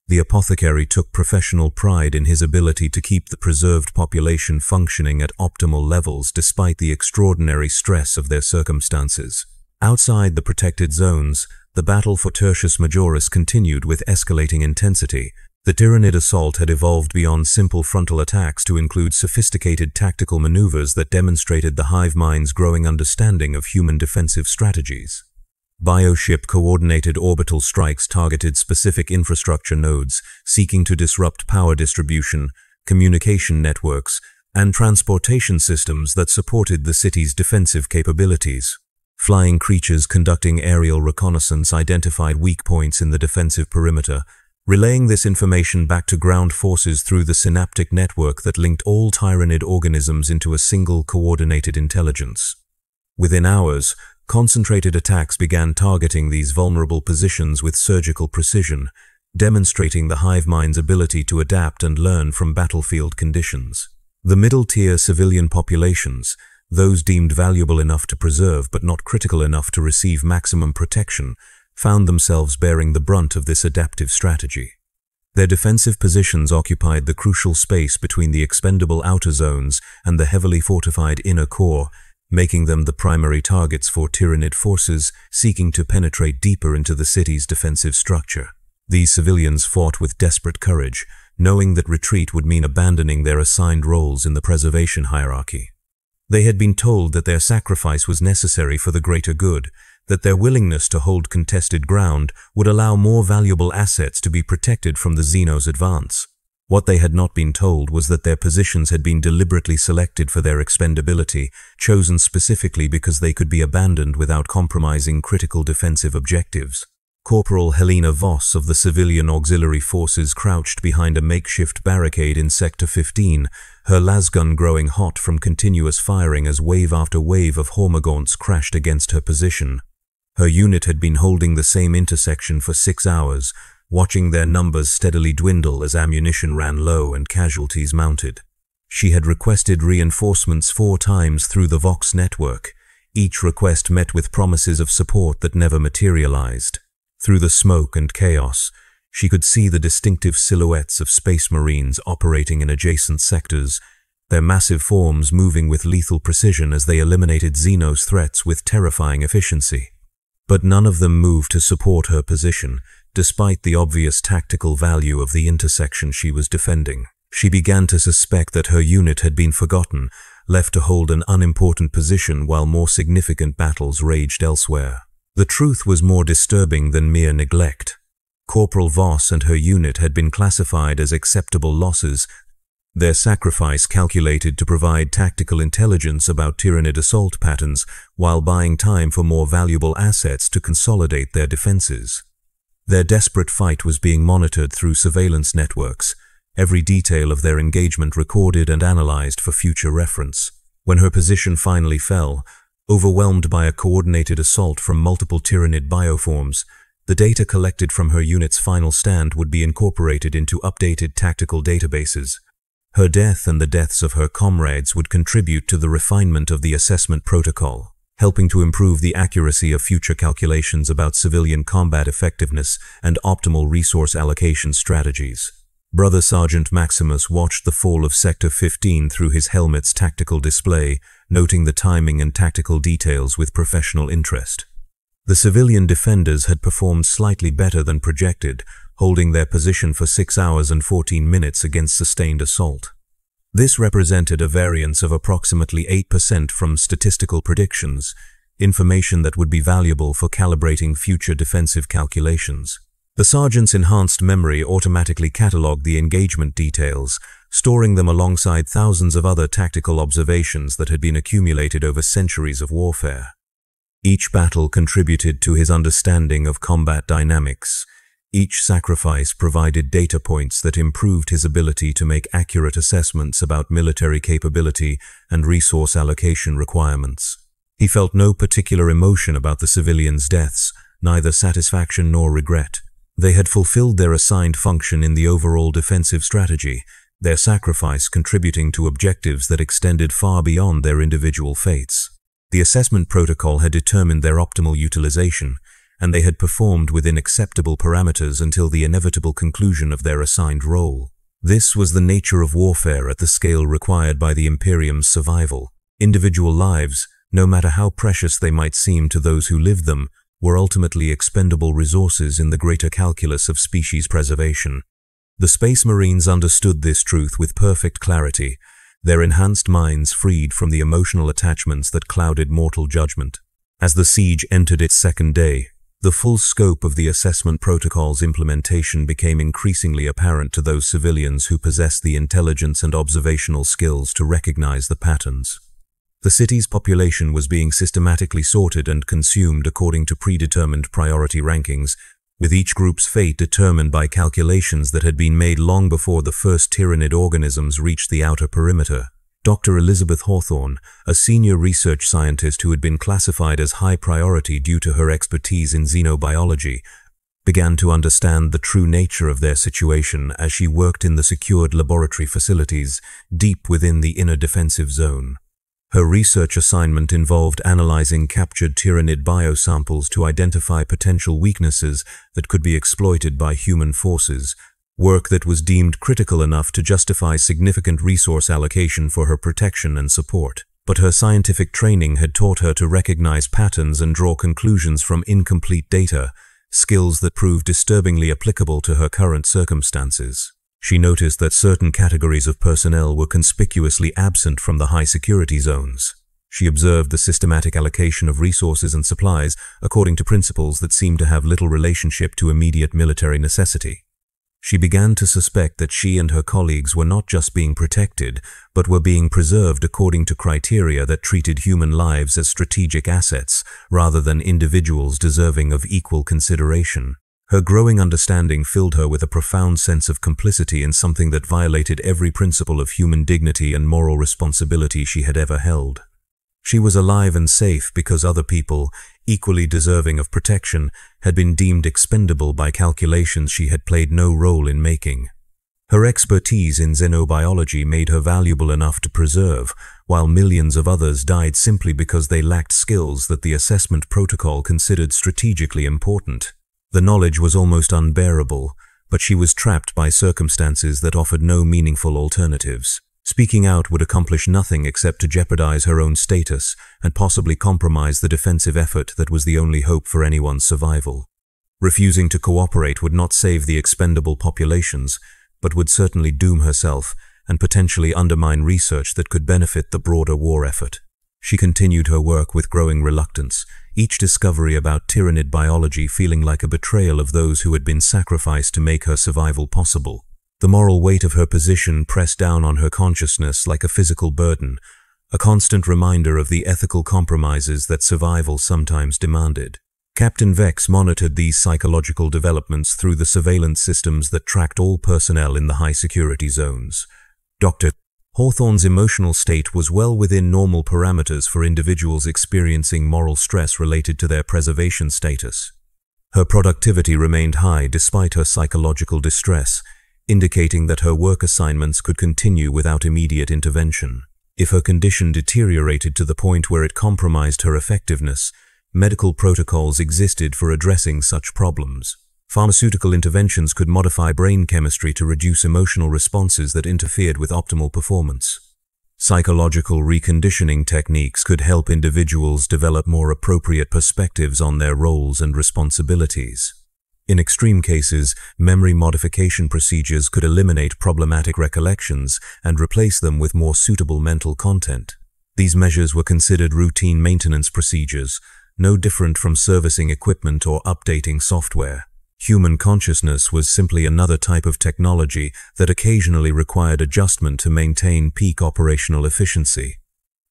The apothecary took professional pride in his ability to keep the preserved population functioning at optimal levels despite the extraordinary stress of their circumstances. Outside the protected zones, the battle for Tertius Majoris continued with escalating intensity. The Tyranid assault had evolved beyond simple frontal attacks to include sophisticated tactical maneuvers that demonstrated the hive mind's growing understanding of human defensive strategies. Bioship-coordinated orbital strikes targeted specific infrastructure nodes, seeking to disrupt power distribution, communication networks, and transportation systems that supported the city's defensive capabilities. Flying creatures conducting aerial reconnaissance identified weak points in the defensive perimeter, relaying this information back to ground forces through the synaptic network that linked all Tyranid organisms into a single coordinated intelligence. Within hours, concentrated attacks began targeting these vulnerable positions with surgical precision, demonstrating the hive mind's ability to adapt and learn from battlefield conditions. The middle-tier civilian populations, those deemed valuable enough to preserve but not critical enough to receive maximum protection, found themselves bearing the brunt of this adaptive strategy. Their defensive positions occupied the crucial space between the expendable outer zones and the heavily fortified inner core, making them the primary targets for Tyranid forces seeking to penetrate deeper into the city's defensive structure. These civilians fought with desperate courage, knowing that retreat would mean abandoning their assigned roles in the preservation hierarchy. They had been told that their sacrifice was necessary for the greater good, that their willingness to hold contested ground would allow more valuable assets to be protected from the Xenos' advance. What they had not been told was that their positions had been deliberately selected for their expendability, chosen specifically because they could be abandoned without compromising critical defensive objectives. Corporal Helena Voss of the civilian auxiliary forces crouched behind a makeshift barricade in Sector 15, her lasgun growing hot from continuous firing as wave after wave of hormagaunts crashed against her position. Her unit had been holding the same intersection for 6 hours, watching their numbers steadily dwindle as ammunition ran low and casualties mounted. She had requested reinforcements 4 times through the Vox network, each request met with promises of support that never materialized. Through the smoke and chaos, she could see the distinctive silhouettes of space marines operating in adjacent sectors, their massive forms moving with lethal precision as they eliminated Xenos threats with terrifying efficiency. But none of them moved to support her position, despite the obvious tactical value of the intersection she was defending. She began to suspect that her unit had been forgotten, left to hold an unimportant position while more significant battles raged elsewhere. The truth was more disturbing than mere neglect. Corporal Voss and her unit had been classified as acceptable losses, their sacrifice calculated to provide tactical intelligence about Tyranid assault patterns while buying time for more valuable assets to consolidate their defenses. Their desperate fight was being monitored through surveillance networks, every detail of their engagement recorded and analyzed for future reference. When her position finally fell, overwhelmed by a coordinated assault from multiple Tyranid bioforms, the data collected from her unit's final stand would be incorporated into updated tactical databases. Her death and the deaths of her comrades would contribute to the refinement of the assessment protocol. helping to improve the accuracy of future calculations about civilian combat effectiveness and optimal resource allocation strategies. Brother Sergeant Maximus watched the fall of Sector 15 through his helmet's tactical display, noting the timing and tactical details with professional interest. The civilian defenders had performed slightly better than projected, holding their position for 6 hours and 14 minutes against sustained assault. This represented a variance of approximately 8% from statistical predictions, information that would be valuable for calibrating future defensive calculations. The sergeant's enhanced memory automatically catalogued the engagement details, storing them alongside thousands of other tactical observations that had been accumulated over centuries of warfare. Each battle contributed to his understanding of combat dynamics. Each sacrifice provided data points that improved his ability to make accurate assessments about military capability and resource allocation requirements. He felt no particular emotion about the civilians' deaths, neither satisfaction nor regret. They had fulfilled their assigned function in the overall defensive strategy, their sacrifice contributing to objectives that extended far beyond their individual fates. The assessment protocol had determined their optimal utilization, and they had performed within acceptable parameters until the inevitable conclusion of their assigned role. This was the nature of warfare at the scale required by the Imperium's survival. Individual lives, no matter how precious they might seem to those who lived them, were ultimately expendable resources in the greater calculus of species preservation. The Space Marines understood this truth with perfect clarity, their enhanced minds freed from the emotional attachments that clouded mortal judgment. As the siege entered its second day, the full scope of the assessment protocol's implementation became increasingly apparent to those civilians who possessed the intelligence and observational skills to recognize the patterns. The city's population was being systematically sorted and consumed according to predetermined priority rankings, with each group's fate determined by calculations that had been made long before the first tyranid organisms reached the outer perimeter. Dr. Elizabeth Hawthorne, a senior research scientist who had been classified as high priority due to her expertise in xenobiology, began to understand the true nature of their situation as she worked in the secured laboratory facilities deep within the inner defensive zone. Her research assignment involved analyzing captured tyranid biosamples to identify potential weaknesses that could be exploited by human forces, work that was deemed critical enough to justify significant resource allocation for her protection and support. But her scientific training had taught her to recognize patterns and draw conclusions from incomplete data, skills that proved disturbingly applicable to her current circumstances. She noticed that certain categories of personnel were conspicuously absent from the high security zones. She observed the systematic allocation of resources and supplies according to principles that seemed to have little relationship to immediate military necessity. She began to suspect that she and her colleagues were not just being protected, but were being preserved according to criteria that treated human lives as strategic assets, rather than individuals deserving of equal consideration. Her growing understanding filled her with a profound sense of complicity in something that violated every principle of human dignity and moral responsibility she had ever held. She was alive and safe because other people, equally deserving of protection, had been deemed expendable by calculations she had played no role in making. Her expertise in xenobiology made her valuable enough to preserve, while millions of others died simply because they lacked skills that the assessment protocol considered strategically important. The knowledge was almost unbearable, but she was trapped by circumstances that offered no meaningful alternatives. Speaking out would accomplish nothing except to jeopardize her own status and possibly compromise the defensive effort that was the only hope for anyone's survival. Refusing to cooperate would not save the expendable populations, but would certainly doom herself and potentially undermine research that could benefit the broader war effort. She continued her work with growing reluctance, each discovery about tyranid biology feeling like a betrayal of those who had been sacrificed to make her survival possible. The moral weight of her position pressed down on her consciousness like a physical burden, a constant reminder of the ethical compromises that survival sometimes demanded. Captain Vex monitored these psychological developments through the surveillance systems that tracked all personnel in the high-security zones. Dr. Hawthorne's emotional state was well within normal parameters for individuals experiencing moral stress related to their preservation status. Her productivity remained high despite her psychological distress, indicating that her work assignments could continue without immediate intervention. If her condition deteriorated to the point where it compromised her effectiveness, medical protocols existed for addressing such problems. Pharmaceutical interventions could modify brain chemistry to reduce emotional responses that interfered with optimal performance. Psychological reconditioning techniques could help individuals develop more appropriate perspectives on their roles and responsibilities. In extreme cases, memory modification procedures could eliminate problematic recollections and replace them with more suitable mental content. These measures were considered routine maintenance procedures, no different from servicing equipment or updating software. Human consciousness was simply another type of technology that occasionally required adjustment to maintain peak operational efficiency.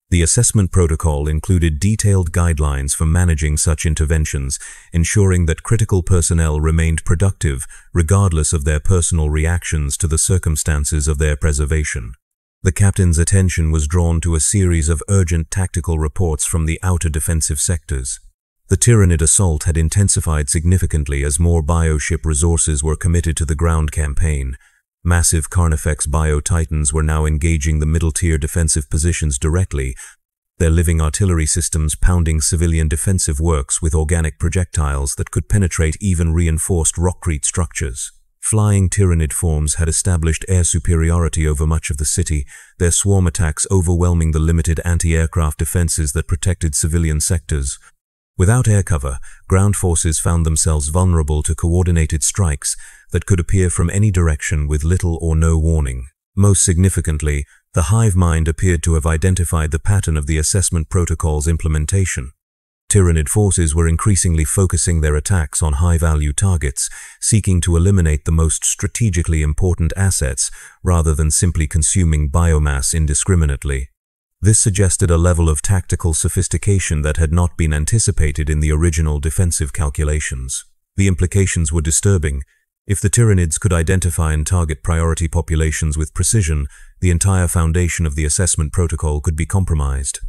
The assessment protocol included detailed guidelines for managing such interventions, ensuring that critical personnel remained productive regardless of their personal reactions to the circumstances of their preservation. The captain's attention was drawn to a series of urgent tactical reports from the outer defensive sectors. The Tyranid assault had intensified significantly as more bioship resources were committed to the ground campaign. Massive Carnifex bio-titans were now engaging the middle-tier defensive positions directly, their living artillery systems pounding civilian defensive works with organic projectiles that could penetrate even reinforced rockcrete structures. Flying Tyranid forms had established air superiority over much of the city, their swarm attacks overwhelming the limited anti-aircraft defenses that protected civilian sectors. Without air cover, ground forces found themselves vulnerable to coordinated strikes that could appear from any direction with little or no warning. Most significantly, the hive mind appeared to have identified the pattern of the assessment protocol's implementation. Tyranid forces were increasingly focusing their attacks on high-value targets, seeking to eliminate the most strategically important assets rather than simply consuming biomass indiscriminately. This suggested a level of tactical sophistication that had not been anticipated in the original defensive calculations. The implications were disturbing. If the Tyranids could identify and target priority populations with precision, the entire foundation of the assessment protocol could be compromised.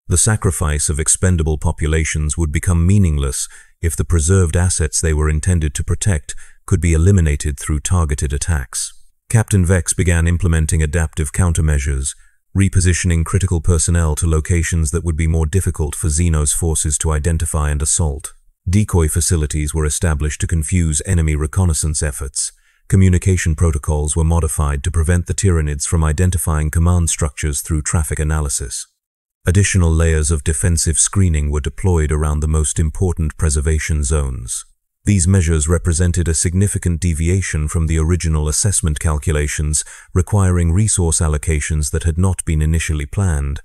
The sacrifice of expendable populations would become meaningless if the preserved assets they were intended to protect could be eliminated through targeted attacks. Captain Vex began implementing adaptive countermeasures, repositioning critical personnel to locations that would be more difficult for Xenos forces to identify and assault. Decoy facilities were established to confuse enemy reconnaissance efforts. Communication protocols were modified to prevent the Tyranids from identifying command structures through traffic analysis. Additional layers of defensive screening were deployed around the most important preservation zones. These measures represented a significant deviation from the original assessment calculations, requiring resource allocations that had not been initially planned.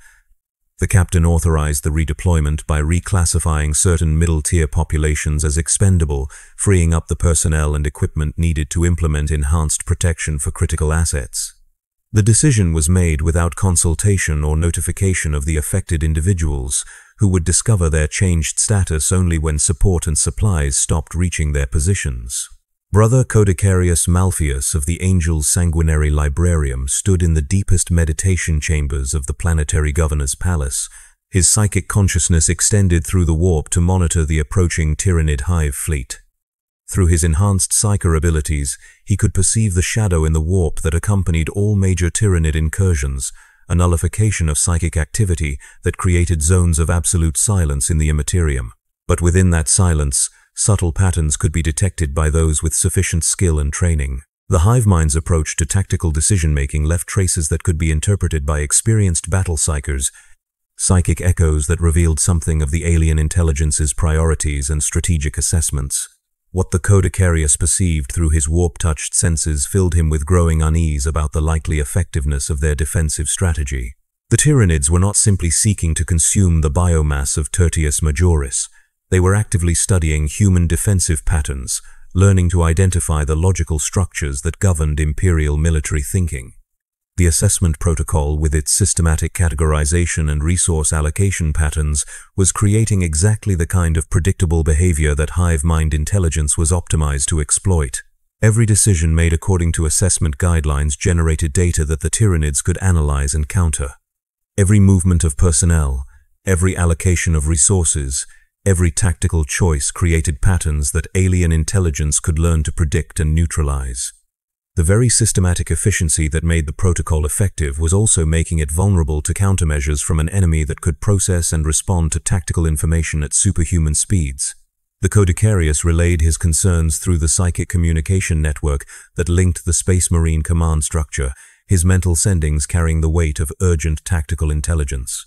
The captain authorized the redeployment by reclassifying certain middle-tier populations as expendable, freeing up the personnel and equipment needed to implement enhanced protection for critical assets. The decision was made without consultation or notification of the affected individuals, who would discover their changed status only when support and supplies stopped reaching their positions. Brother Codicarius Malpheus of the Angel's Sanguinary Librarium stood in the deepest meditation chambers of the planetary governor's palace. His psychic consciousness extended through the warp to monitor the approaching Tyranid hive fleet. Through his enhanced psyker abilities, he could perceive the shadow in the warp that accompanied all major Tyranid incursions, a nullification of psychic activity that created zones of absolute silence in the immaterium. But within that silence, subtle patterns could be detected by those with sufficient skill and training. The hive mind's approach to tactical decision-making left traces that could be interpreted by experienced battle psychers, psychic echoes that revealed something of the alien intelligence's priorities and strategic assessments. What the Codicarius perceived through his warp-touched senses filled him with growing unease about the likely effectiveness of their defensive strategy. The Tyranids were not simply seeking to consume the biomass of Tertius Majoris. They were actively studying human defensive patterns, learning to identify the logical structures that governed imperial military thinking. The assessment protocol, with its systematic categorization and resource allocation patterns, was creating exactly the kind of predictable behavior that hive mind intelligence was optimized to exploit. Every decision made according to assessment guidelines generated data that the Tyranids could analyze and counter. Every movement of personnel, every allocation of resources, every tactical choice created patterns that alien intelligence could learn to predict and neutralize. The very systematic efficiency that made the protocol effective was also making it vulnerable to countermeasures from an enemy that could process and respond to tactical information at superhuman speeds. The Codicarius relayed his concerns through the psychic communication network that linked the Space Marine command structure, his mental sendings carrying the weight of urgent tactical intelligence.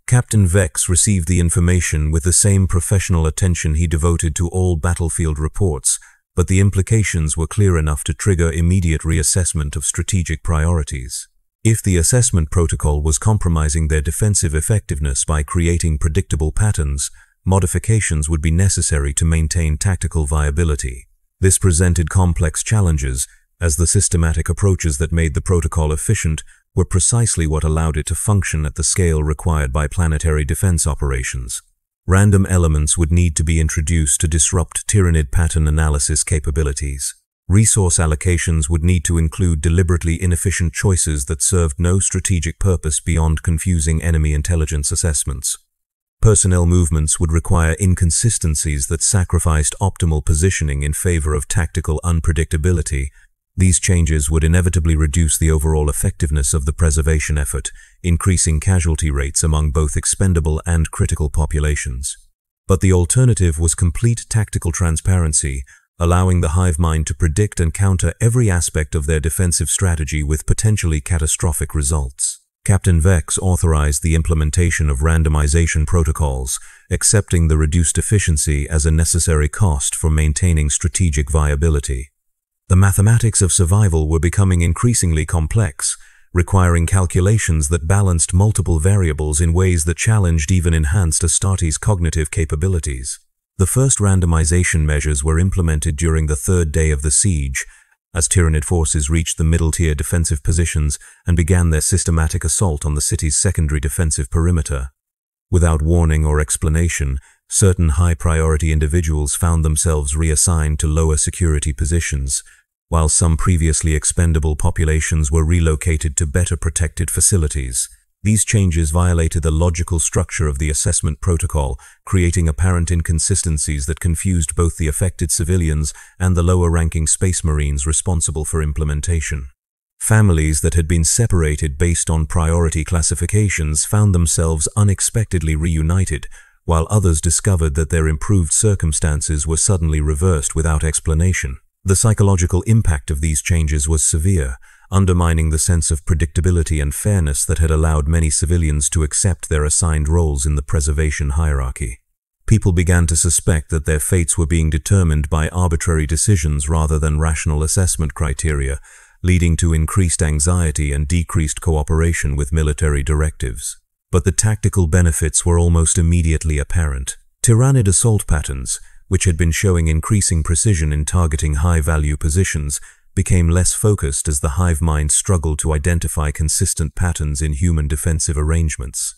Captain Vex received the information with the same professional attention he devoted to all battlefield reports, but the implications were clear enough to trigger immediate reassessment of strategic priorities. If the assessment protocol was compromising their defensive effectiveness by creating predictable patterns, modifications would be necessary to maintain tactical viability. This presented complex challenges, as the systematic approaches that made the protocol efficient were precisely what allowed it to function at the scale required by planetary defense operations. Random elements would need to be introduced to disrupt tyranid pattern analysis capabilities. Resource allocations would need to include deliberately inefficient choices that served no strategic purpose beyond confusing enemy intelligence assessments. Personnel movements would require inconsistencies that sacrificed optimal positioning in favor of tactical unpredictability. These changes would inevitably reduce the overall effectiveness of the preservation effort, increasing casualty rates among both expendable and critical populations. But the alternative was complete tactical transparency, allowing the hive mind to predict and counter every aspect of their defensive strategy with potentially catastrophic results. Captain Vex authorized the implementation of randomization protocols, accepting the reduced efficiency as a necessary cost for maintaining strategic viability. The mathematics of survival were becoming increasingly complex, requiring calculations that balanced multiple variables in ways that challenged even enhanced Astartes' cognitive capabilities. The first randomization measures were implemented during the third day of the siege, as Tyranid forces reached the middle-tier defensive positions and began their systematic assault on the city's secondary defensive perimeter. Without warning or explanation, certain high-priority individuals found themselves reassigned to lower security positions, while some previously expendable populations were relocated to better protected facilities. These changes violated the logical structure of the assessment protocol, creating apparent inconsistencies that confused both the affected civilians and the lower-ranking Space Marines responsible for implementation. Families that had been separated based on priority classifications found themselves unexpectedly reunited, while others discovered that their improved circumstances were suddenly reversed without explanation. The psychological impact of these changes was severe, undermining the sense of predictability and fairness that had allowed many civilians to accept their assigned roles in the preservation hierarchy. People began to suspect that their fates were being determined by arbitrary decisions rather than rational assessment criteria, leading to increased anxiety and decreased cooperation with military directives. But the tactical benefits were almost immediately apparent. Tyranid assault patterns, which had been showing increasing precision in targeting high-value positions, became less focused as the hive mind struggled to identify consistent patterns in human defensive arrangements.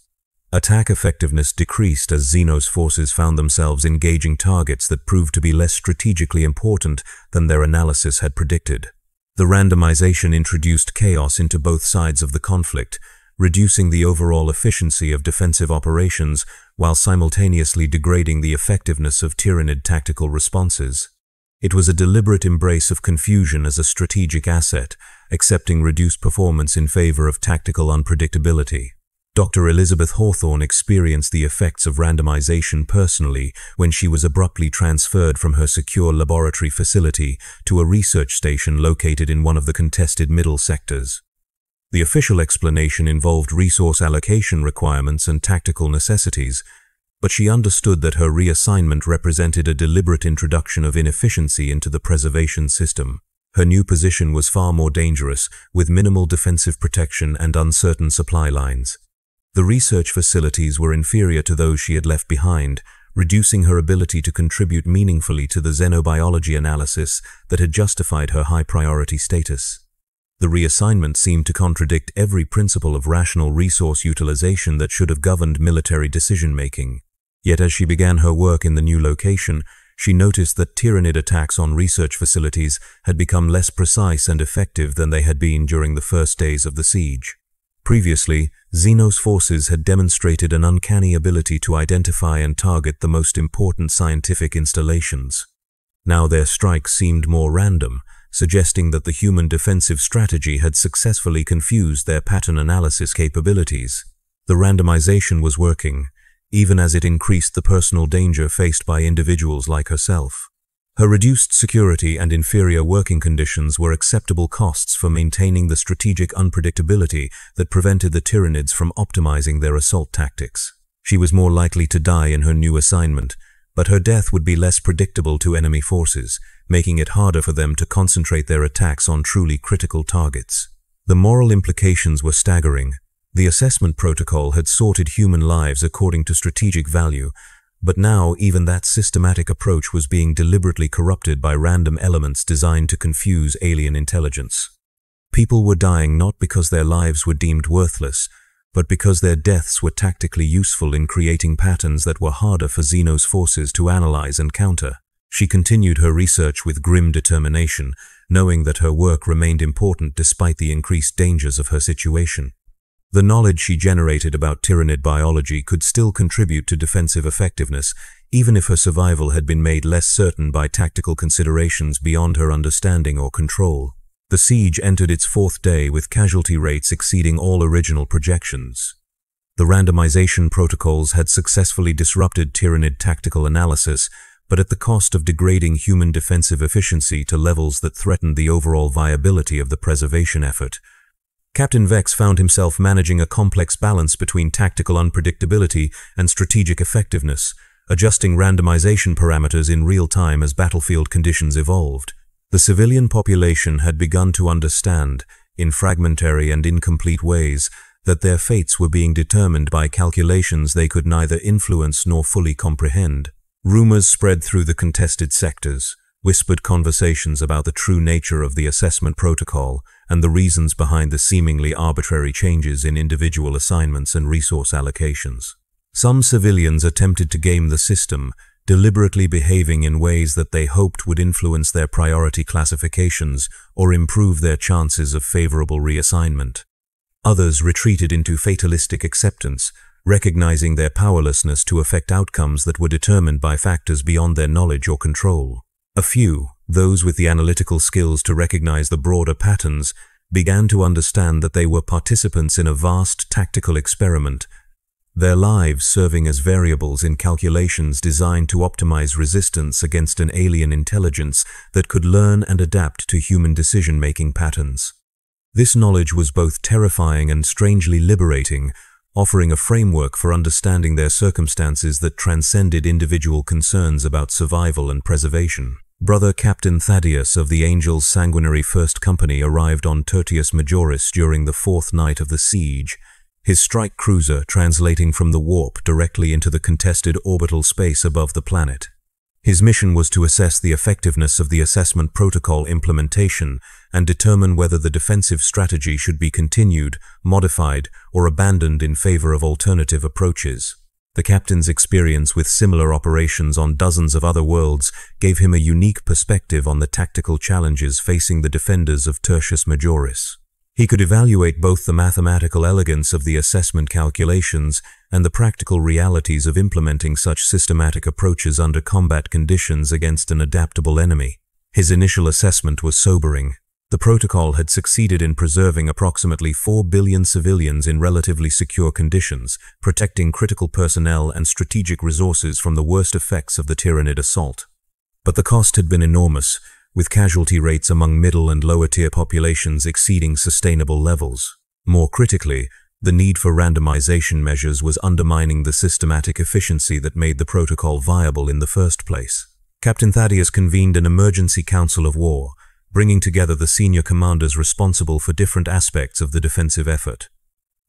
Attack effectiveness decreased as Xenos forces found themselves engaging targets that proved to be less strategically important than their analysis had predicted. The randomization introduced chaos into both sides of the conflict, reducing the overall efficiency of defensive operations while simultaneously degrading the effectiveness of Tyranid tactical responses. It was a deliberate embrace of confusion as a strategic asset, accepting reduced performance in favor of tactical unpredictability. Dr. Elizabeth Hawthorne experienced the effects of randomization personally when she was abruptly transferred from her secure laboratory facility to a research station located in one of the contested middle sectors. The official explanation involved resource allocation requirements and tactical necessities, but she understood that her reassignment represented a deliberate introduction of inefficiency into the preservation system. Her new position was far more dangerous, with minimal defensive protection and uncertain supply lines. The research facilities were inferior to those she had left behind, reducing her ability to contribute meaningfully to the xenobiology analysis that had justified her high-priority status. The reassignment seemed to contradict every principle of rational resource utilization that should have governed military decision-making. Yet as she began her work in the new location, she noticed that Tyranid attacks on research facilities had become less precise and effective than they had been during the first days of the siege. Previously, Xenos forces had demonstrated an uncanny ability to identify and target the most important scientific installations. Now their strikes seemed more random, suggesting that the human defensive strategy had successfully confused their pattern analysis capabilities. The randomization was working, even as it increased the personal danger faced by individuals like herself. Her reduced security and inferior working conditions were acceptable costs for maintaining the strategic unpredictability that prevented the tyranids from optimizing their assault tactics. She was more likely to die in her new assignment, but her death would be less predictable to enemy forces, making it harder for them to concentrate their attacks on truly critical targets. The moral implications were staggering. The assessment protocol had sorted human lives according to strategic value, but now even that systematic approach was being deliberately corrupted by random elements designed to confuse alien intelligence. People were dying not because their lives were deemed worthless, but because their deaths were tactically useful in creating patterns that were harder for Xeno's forces to analyze and counter. She continued her research with grim determination, knowing that her work remained important despite the increased dangers of her situation. The knowledge she generated about tyranid biology could still contribute to defensive effectiveness, even if her survival had been made less certain by tactical considerations beyond her understanding or control. The siege entered its fourth day with casualty rates exceeding all original projections. The randomization protocols had successfully disrupted tyranid tactical analysis, but at the cost of degrading human defensive efficiency to levels that threatened the overall viability of the preservation effort. Captain Vex found himself managing a complex balance between tactical unpredictability and strategic effectiveness, adjusting randomization parameters in real time as battlefield conditions evolved. The civilian population had begun to understand, in fragmentary and incomplete ways, that their fates were being determined by calculations they could neither influence nor fully comprehend. Rumors spread through the contested sectors, whispered conversations about the true nature of the assessment protocol and the reasons behind the seemingly arbitrary changes in individual assignments and resource allocations. Some civilians attempted to game the system, deliberately behaving in ways that they hoped would influence their priority classifications or improve their chances of favorable reassignment. Others retreated into fatalistic acceptance, recognizing their powerlessness to affect outcomes that were determined by factors beyond their knowledge or control. A few, those with the analytical skills to recognize the broader patterns, began to understand that they were participants in a vast tactical experiment, their lives serving as variables in calculations designed to optimize resistance against an alien intelligence that could learn and adapt to human decision-making patterns. This knowledge was both terrifying and strangely liberating, offering a framework for understanding their circumstances that transcended individual concerns about survival and preservation. Brother Captain Thaddeus of the Angel's Sanguinary First Company arrived on Tertius Majoris during the fourth night of the siege, his strike cruiser translating from the warp directly into the contested orbital space above the planet. His mission was to assess the effectiveness of the assessment protocol implementation and determine whether the defensive strategy should be continued, modified, or abandoned in favor of alternative approaches. The captain's experience with similar operations on dozens of other worlds gave him a unique perspective on the tactical challenges facing the defenders of Tertius Majoris. He could evaluate both the mathematical elegance of the assessment calculations and the practical realities of implementing such systematic approaches under combat conditions against an adaptable enemy. His initial assessment was sobering. The protocol had succeeded in preserving approximately 4 billion civilians in relatively secure conditions, protecting critical personnel and strategic resources from the worst effects of the Tyranid assault. But the cost had been enormous, with casualty rates among middle and lower-tier populations exceeding sustainable levels. More critically, the need for randomization measures was undermining the systematic efficiency that made the protocol viable in the first place. Captain Thaddeus convened an emergency council of war, bringing together the senior commanders responsible for different aspects of the defensive effort.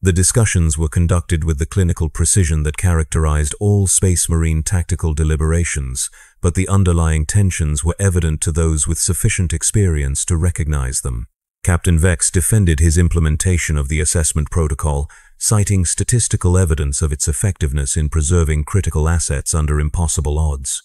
The discussions were conducted with the clinical precision that characterized all Space Marine tactical deliberations, but the underlying tensions were evident to those with sufficient experience to recognize them. Captain Vex defended his implementation of the assessment protocol, citing statistical evidence of its effectiveness in preserving critical assets under impossible odds.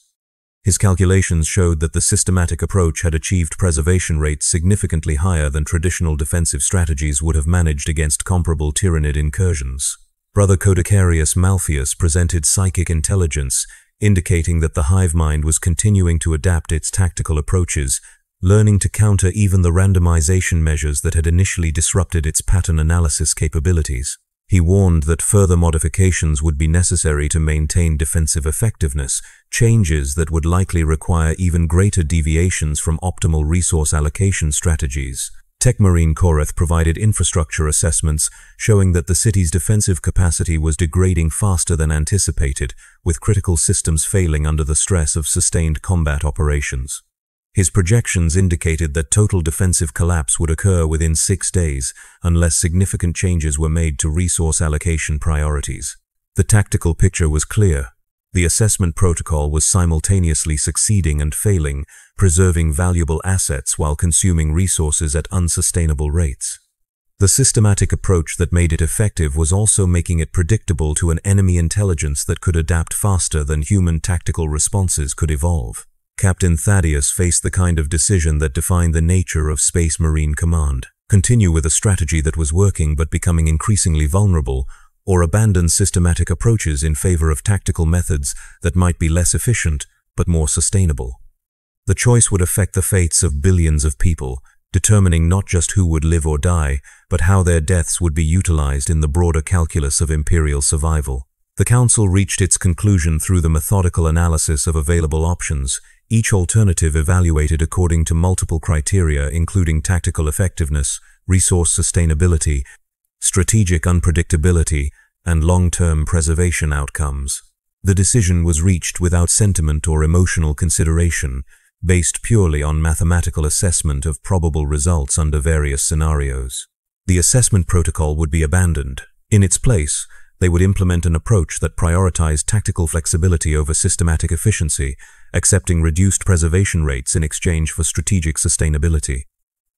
His calculations showed that the systematic approach had achieved preservation rates significantly higher than traditional defensive strategies would have managed against comparable Tyranid incursions. Brother Codicarius Malpheus presented psychic intelligence, indicating that the hive mind was continuing to adapt its tactical approaches, learning to counter even the randomization measures that had initially disrupted its pattern analysis capabilities. He warned that further modifications would be necessary to maintain defensive effectiveness, changes that would likely require even greater deviations from optimal resource allocation strategies. Techmarine Koreth provided infrastructure assessments showing that the city's defensive capacity was degrading faster than anticipated, with critical systems failing under the stress of sustained combat operations. His projections indicated that total defensive collapse would occur within 6 days unless significant changes were made to resource allocation priorities. The tactical picture was clear. The assessment protocol was simultaneously succeeding and failing, preserving valuable assets while consuming resources at unsustainable rates. The systematic approach that made it effective was also making it predictable to an enemy intelligence that could adapt faster than human tactical responses could evolve. Captain Thaddeus faced the kind of decision that defined the nature of Space Marine Command: continue with a strategy that was working but becoming increasingly vulnerable, or abandon systematic approaches in favor of tactical methods that might be less efficient but more sustainable. The choice would affect the fates of billions of people, determining not just who would live or die, but how their deaths would be utilized in the broader calculus of imperial survival. The Council reached its conclusion through the methodical analysis of available options, each alternative evaluated according to multiple criteria including tactical effectiveness, resource sustainability, strategic unpredictability, and long-term preservation outcomes. The decision was reached without sentiment or emotional consideration, based purely on mathematical assessment of probable results under various scenarios. The assessment protocol would be abandoned. In its place, they would implement an approach that prioritized tactical flexibility over systematic efficiency, accepting reduced preservation rates in exchange for strategic sustainability.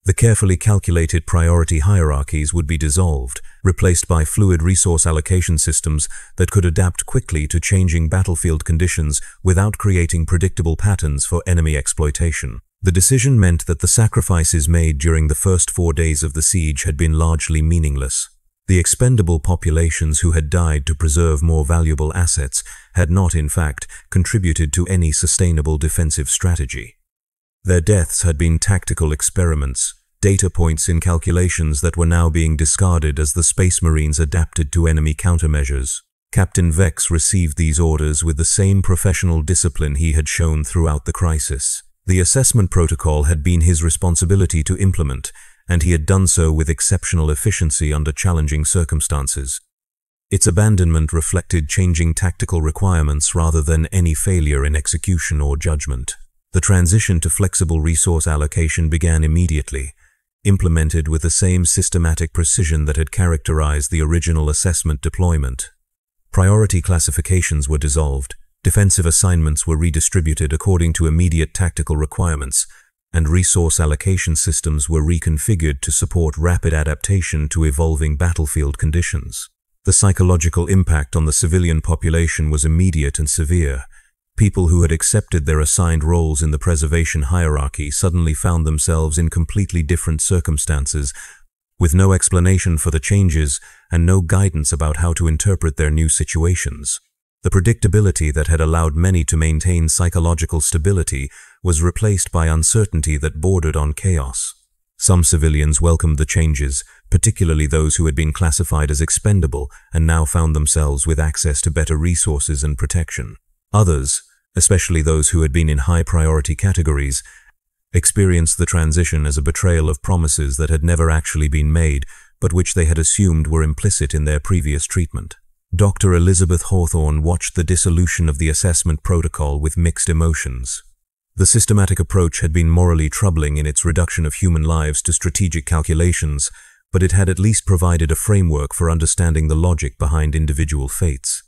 The carefully calculated priority hierarchies would be dissolved, replaced by fluid resource allocation systems that could adapt quickly to changing battlefield conditions without creating predictable patterns for enemy exploitation. The decision meant that the sacrifices made during the first 4 days of the siege had been largely meaningless. The expendable populations who had died to preserve more valuable assets had not, in fact, contributed to any sustainable defensive strategy. Their deaths had been tactical experiments, data points in calculations that were now being discarded as the Space Marines adapted to enemy countermeasures. Captain Vex received these orders with the same professional discipline he had shown throughout the crisis. The assessment protocol had been his responsibility to implement, and he had done so with exceptional efficiency under challenging circumstances. Its abandonment reflected changing tactical requirements rather than any failure in execution or judgment. The transition to flexible resource allocation began immediately, implemented with the same systematic precision that had characterized the original assessment deployment. Priority classifications were dissolved, defensive assignments were redistributed according to immediate tactical requirements, and resource allocation systems were reconfigured to support rapid adaptation to evolving battlefield conditions. The psychological impact on the civilian population was immediate and severe. People who had accepted their assigned roles in the preservation hierarchy suddenly found themselves in completely different circumstances, with no explanation for the changes and no guidance about how to interpret their new situations. The predictability that had allowed many to maintain psychological stability was replaced by uncertainty that bordered on chaos. Some civilians welcomed the changes, particularly those who had been classified as expendable and now found themselves with access to better resources and protection. Others, especially those who had been in high-priority categories, experienced the transition as a betrayal of promises that had never actually been made, but which they had assumed were implicit in their previous treatment. Dr. Elizabeth Hawthorne watched the dissolution of the assessment protocol with mixed emotions. The systematic approach had been morally troubling in its reduction of human lives to strategic calculations, but it had at least provided a framework for understanding the logic behind individual fates.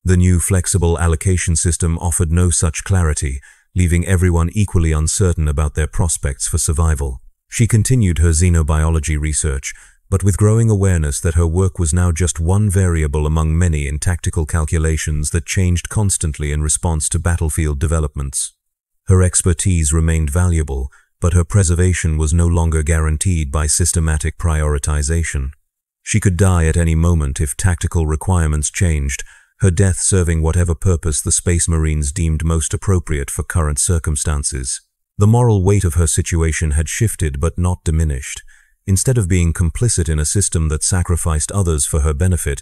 The new flexible allocation system offered no such clarity, leaving everyone equally uncertain about their prospects for survival. She continued her xenobiology research, but with growing awareness that her work was now just one variable among many in tactical calculations that changed constantly in response to battlefield developments. Her expertise remained valuable, but her preservation was no longer guaranteed by systematic prioritization. She could die at any moment if tactical requirements changed, her death serving whatever purpose the Space Marines deemed most appropriate for current circumstances. The moral weight of her situation had shifted but not diminished. Instead of being complicit in a system that sacrificed others for her benefit,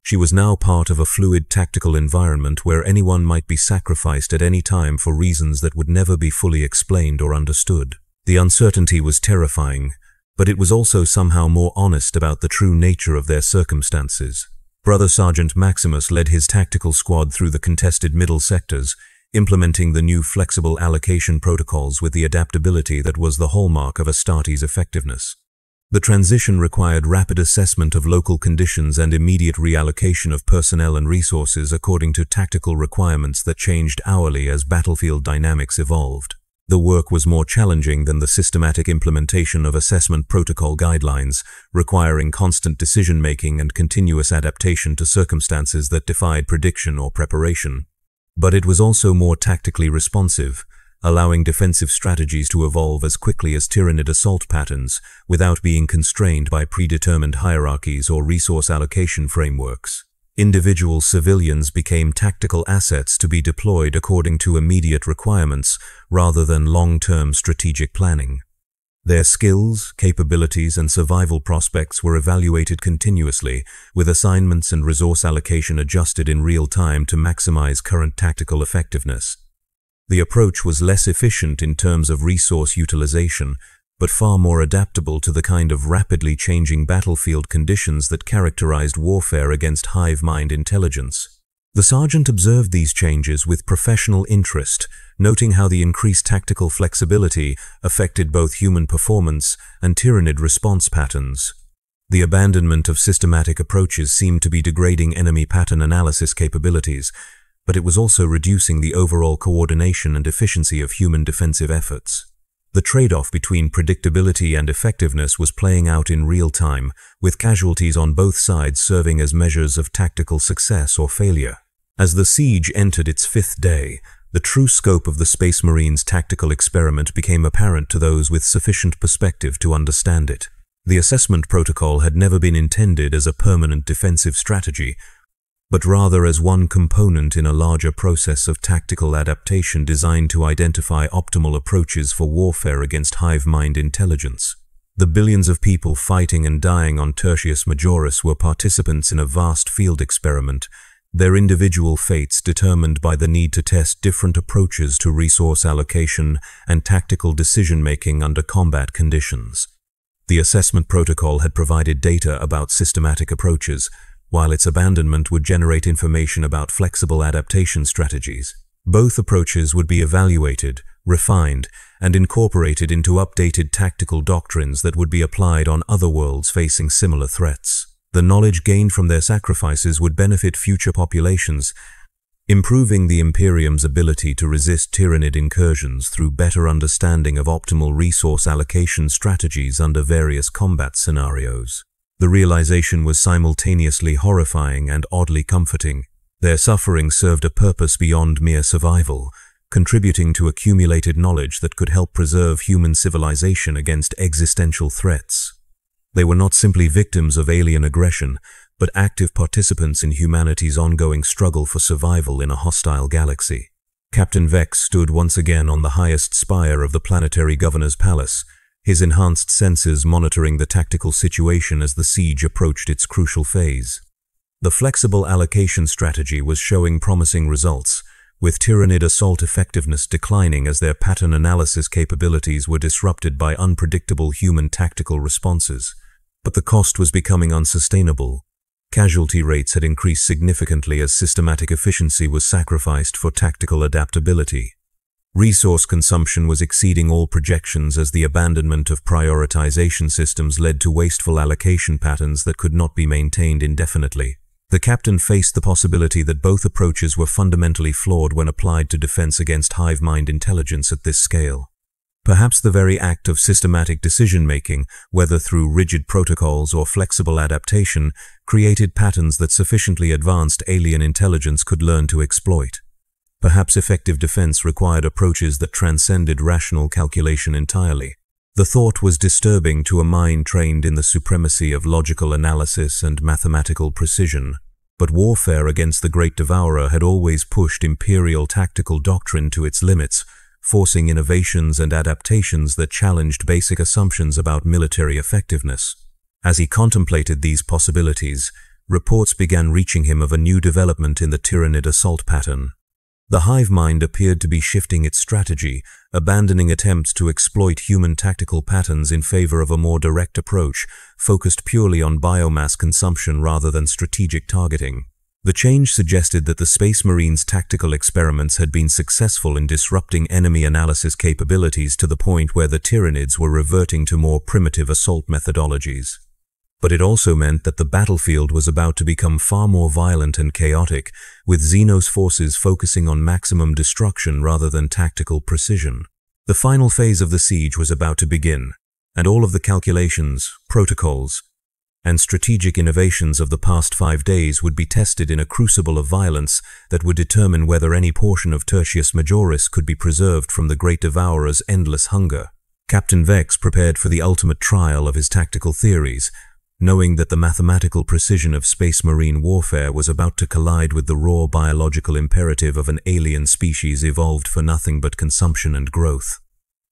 she was now part of a fluid tactical environment where anyone might be sacrificed at any time for reasons that would never be fully explained or understood. The uncertainty was terrifying, but it was also somehow more honest about the true nature of their circumstances. Brother Sergeant Maximus led his tactical squad through the contested middle sectors, implementing the new flexible allocation protocols with the adaptability that was the hallmark of Astartes' effectiveness. The transition required rapid assessment of local conditions and immediate reallocation of personnel and resources according to tactical requirements that changed hourly as battlefield dynamics evolved. The work was more challenging than the systematic implementation of assessment protocol guidelines, requiring constant decision-making and continuous adaptation to circumstances that defied prediction or preparation. But it was also more tactically responsive, allowing defensive strategies to evolve as quickly as tyranid assault patterns without being constrained by predetermined hierarchies or resource allocation frameworks. Individual civilians became tactical assets to be deployed according to immediate requirements rather than long-term strategic planning. Their skills, capabilities, and survival prospects were evaluated continuously, with assignments and resource allocation adjusted in real time to maximize current tactical effectiveness. The approach was less efficient in terms of resource utilization, but far more adaptable to the kind of rapidly changing battlefield conditions that characterized warfare against hive mind intelligence. The sergeant observed these changes with professional interest, noting how the increased tactical flexibility affected both human performance and tyrannid response patterns. The abandonment of systematic approaches seemed to be degrading enemy pattern analysis capabilities, but it was also reducing the overall coordination and efficiency of human defensive efforts. The trade-off between predictability and effectiveness was playing out in real time, with casualties on both sides serving as measures of tactical success or failure. As the siege entered its 5th day, the true scope of the Space Marines' tactical experiment became apparent to those with sufficient perspective to understand it. The assessment protocol had never been intended as a permanent defensive strategy, but rather as one component in a larger process of tactical adaptation designed to identify optimal approaches for warfare against hive mind intelligence. The billions of people fighting and dying on Tertius Majoris were participants in a vast field experiment, their individual fates determined by the need to test different approaches to resource allocation and tactical decision-making under combat conditions. The assessment protocol had provided data about systematic approaches, while its abandonment would generate information about flexible adaptation strategies. Both approaches would be evaluated, refined, and incorporated into updated tactical doctrines that would be applied on other worlds facing similar threats. The knowledge gained from their sacrifices would benefit future populations, improving the Imperium's ability to resist tyrannid incursions through better understanding of optimal resource allocation strategies under various combat scenarios. The realization was simultaneously horrifying and oddly comforting. Their suffering served a purpose beyond mere survival, contributing to accumulated knowledge that could help preserve human civilization against existential threats. They were not simply victims of alien aggression, but active participants in humanity's ongoing struggle for survival in a hostile galaxy. Captain Vex stood once again on the highest spire of the planetary governor's palace, his enhanced senses monitoring the tactical situation as the siege approached its crucial phase. The flexible allocation strategy was showing promising results, with tyrannid assault effectiveness declining as their pattern analysis capabilities were disrupted by unpredictable human tactical responses. But the cost was becoming unsustainable. Casualty rates had increased significantly as systematic efficiency was sacrificed for tactical adaptability. Resource consumption was exceeding all projections as the abandonment of prioritization systems led to wasteful allocation patterns that could not be maintained indefinitely. The captain faced the possibility that both approaches were fundamentally flawed when applied to defense against hive mind intelligence at this scale. Perhaps the very act of systematic decision-making, whether through rigid protocols or flexible adaptation, created patterns that sufficiently advanced alien intelligence could learn to exploit. Perhaps effective defense required approaches that transcended rational calculation entirely. The thought was disturbing to a mind trained in the supremacy of logical analysis and mathematical precision. But warfare against the Great Devourer had always pushed imperial tactical doctrine to its limits, forcing innovations and adaptations that challenged basic assumptions about military effectiveness. As he contemplated these possibilities, reports began reaching him of a new development in the Tyranid assault pattern. The hive mind appeared to be shifting its strategy, abandoning attempts to exploit human tactical patterns in favor of a more direct approach, focused purely on biomass consumption rather than strategic targeting. The change suggested that the Space Marines' tactical experiments had been successful in disrupting enemy analysis capabilities to the point where the Tyranids were reverting to more primitive assault methodologies. But it also meant that the battlefield was about to become far more violent and chaotic, with Xenos forces focusing on maximum destruction rather than tactical precision. The final phase of the siege was about to begin, and all of the calculations, protocols, and strategic innovations of the past 5 days would be tested in a crucible of violence that would determine whether any portion of Tertius Majoris could be preserved from the Great Devourer's endless hunger. Captain Vex prepared for the ultimate trial of his tactical theories, knowing that the mathematical precision of space marine warfare was about to collide with the raw biological imperative of an alien species evolved for nothing but consumption and growth.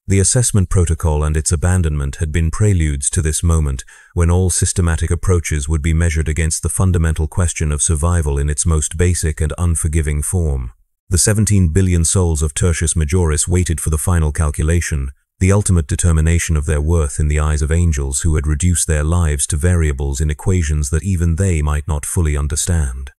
The assessment protocol and its abandonment had been preludes to this moment, when all systematic approaches would be measured against the fundamental question of survival in its most basic and unforgiving form. The 17 billion souls of Tertius Majoris waited for the final calculation, the ultimate determination of their worth in the eyes of angels who had reduced their lives to variables in equations that even they might not fully understand.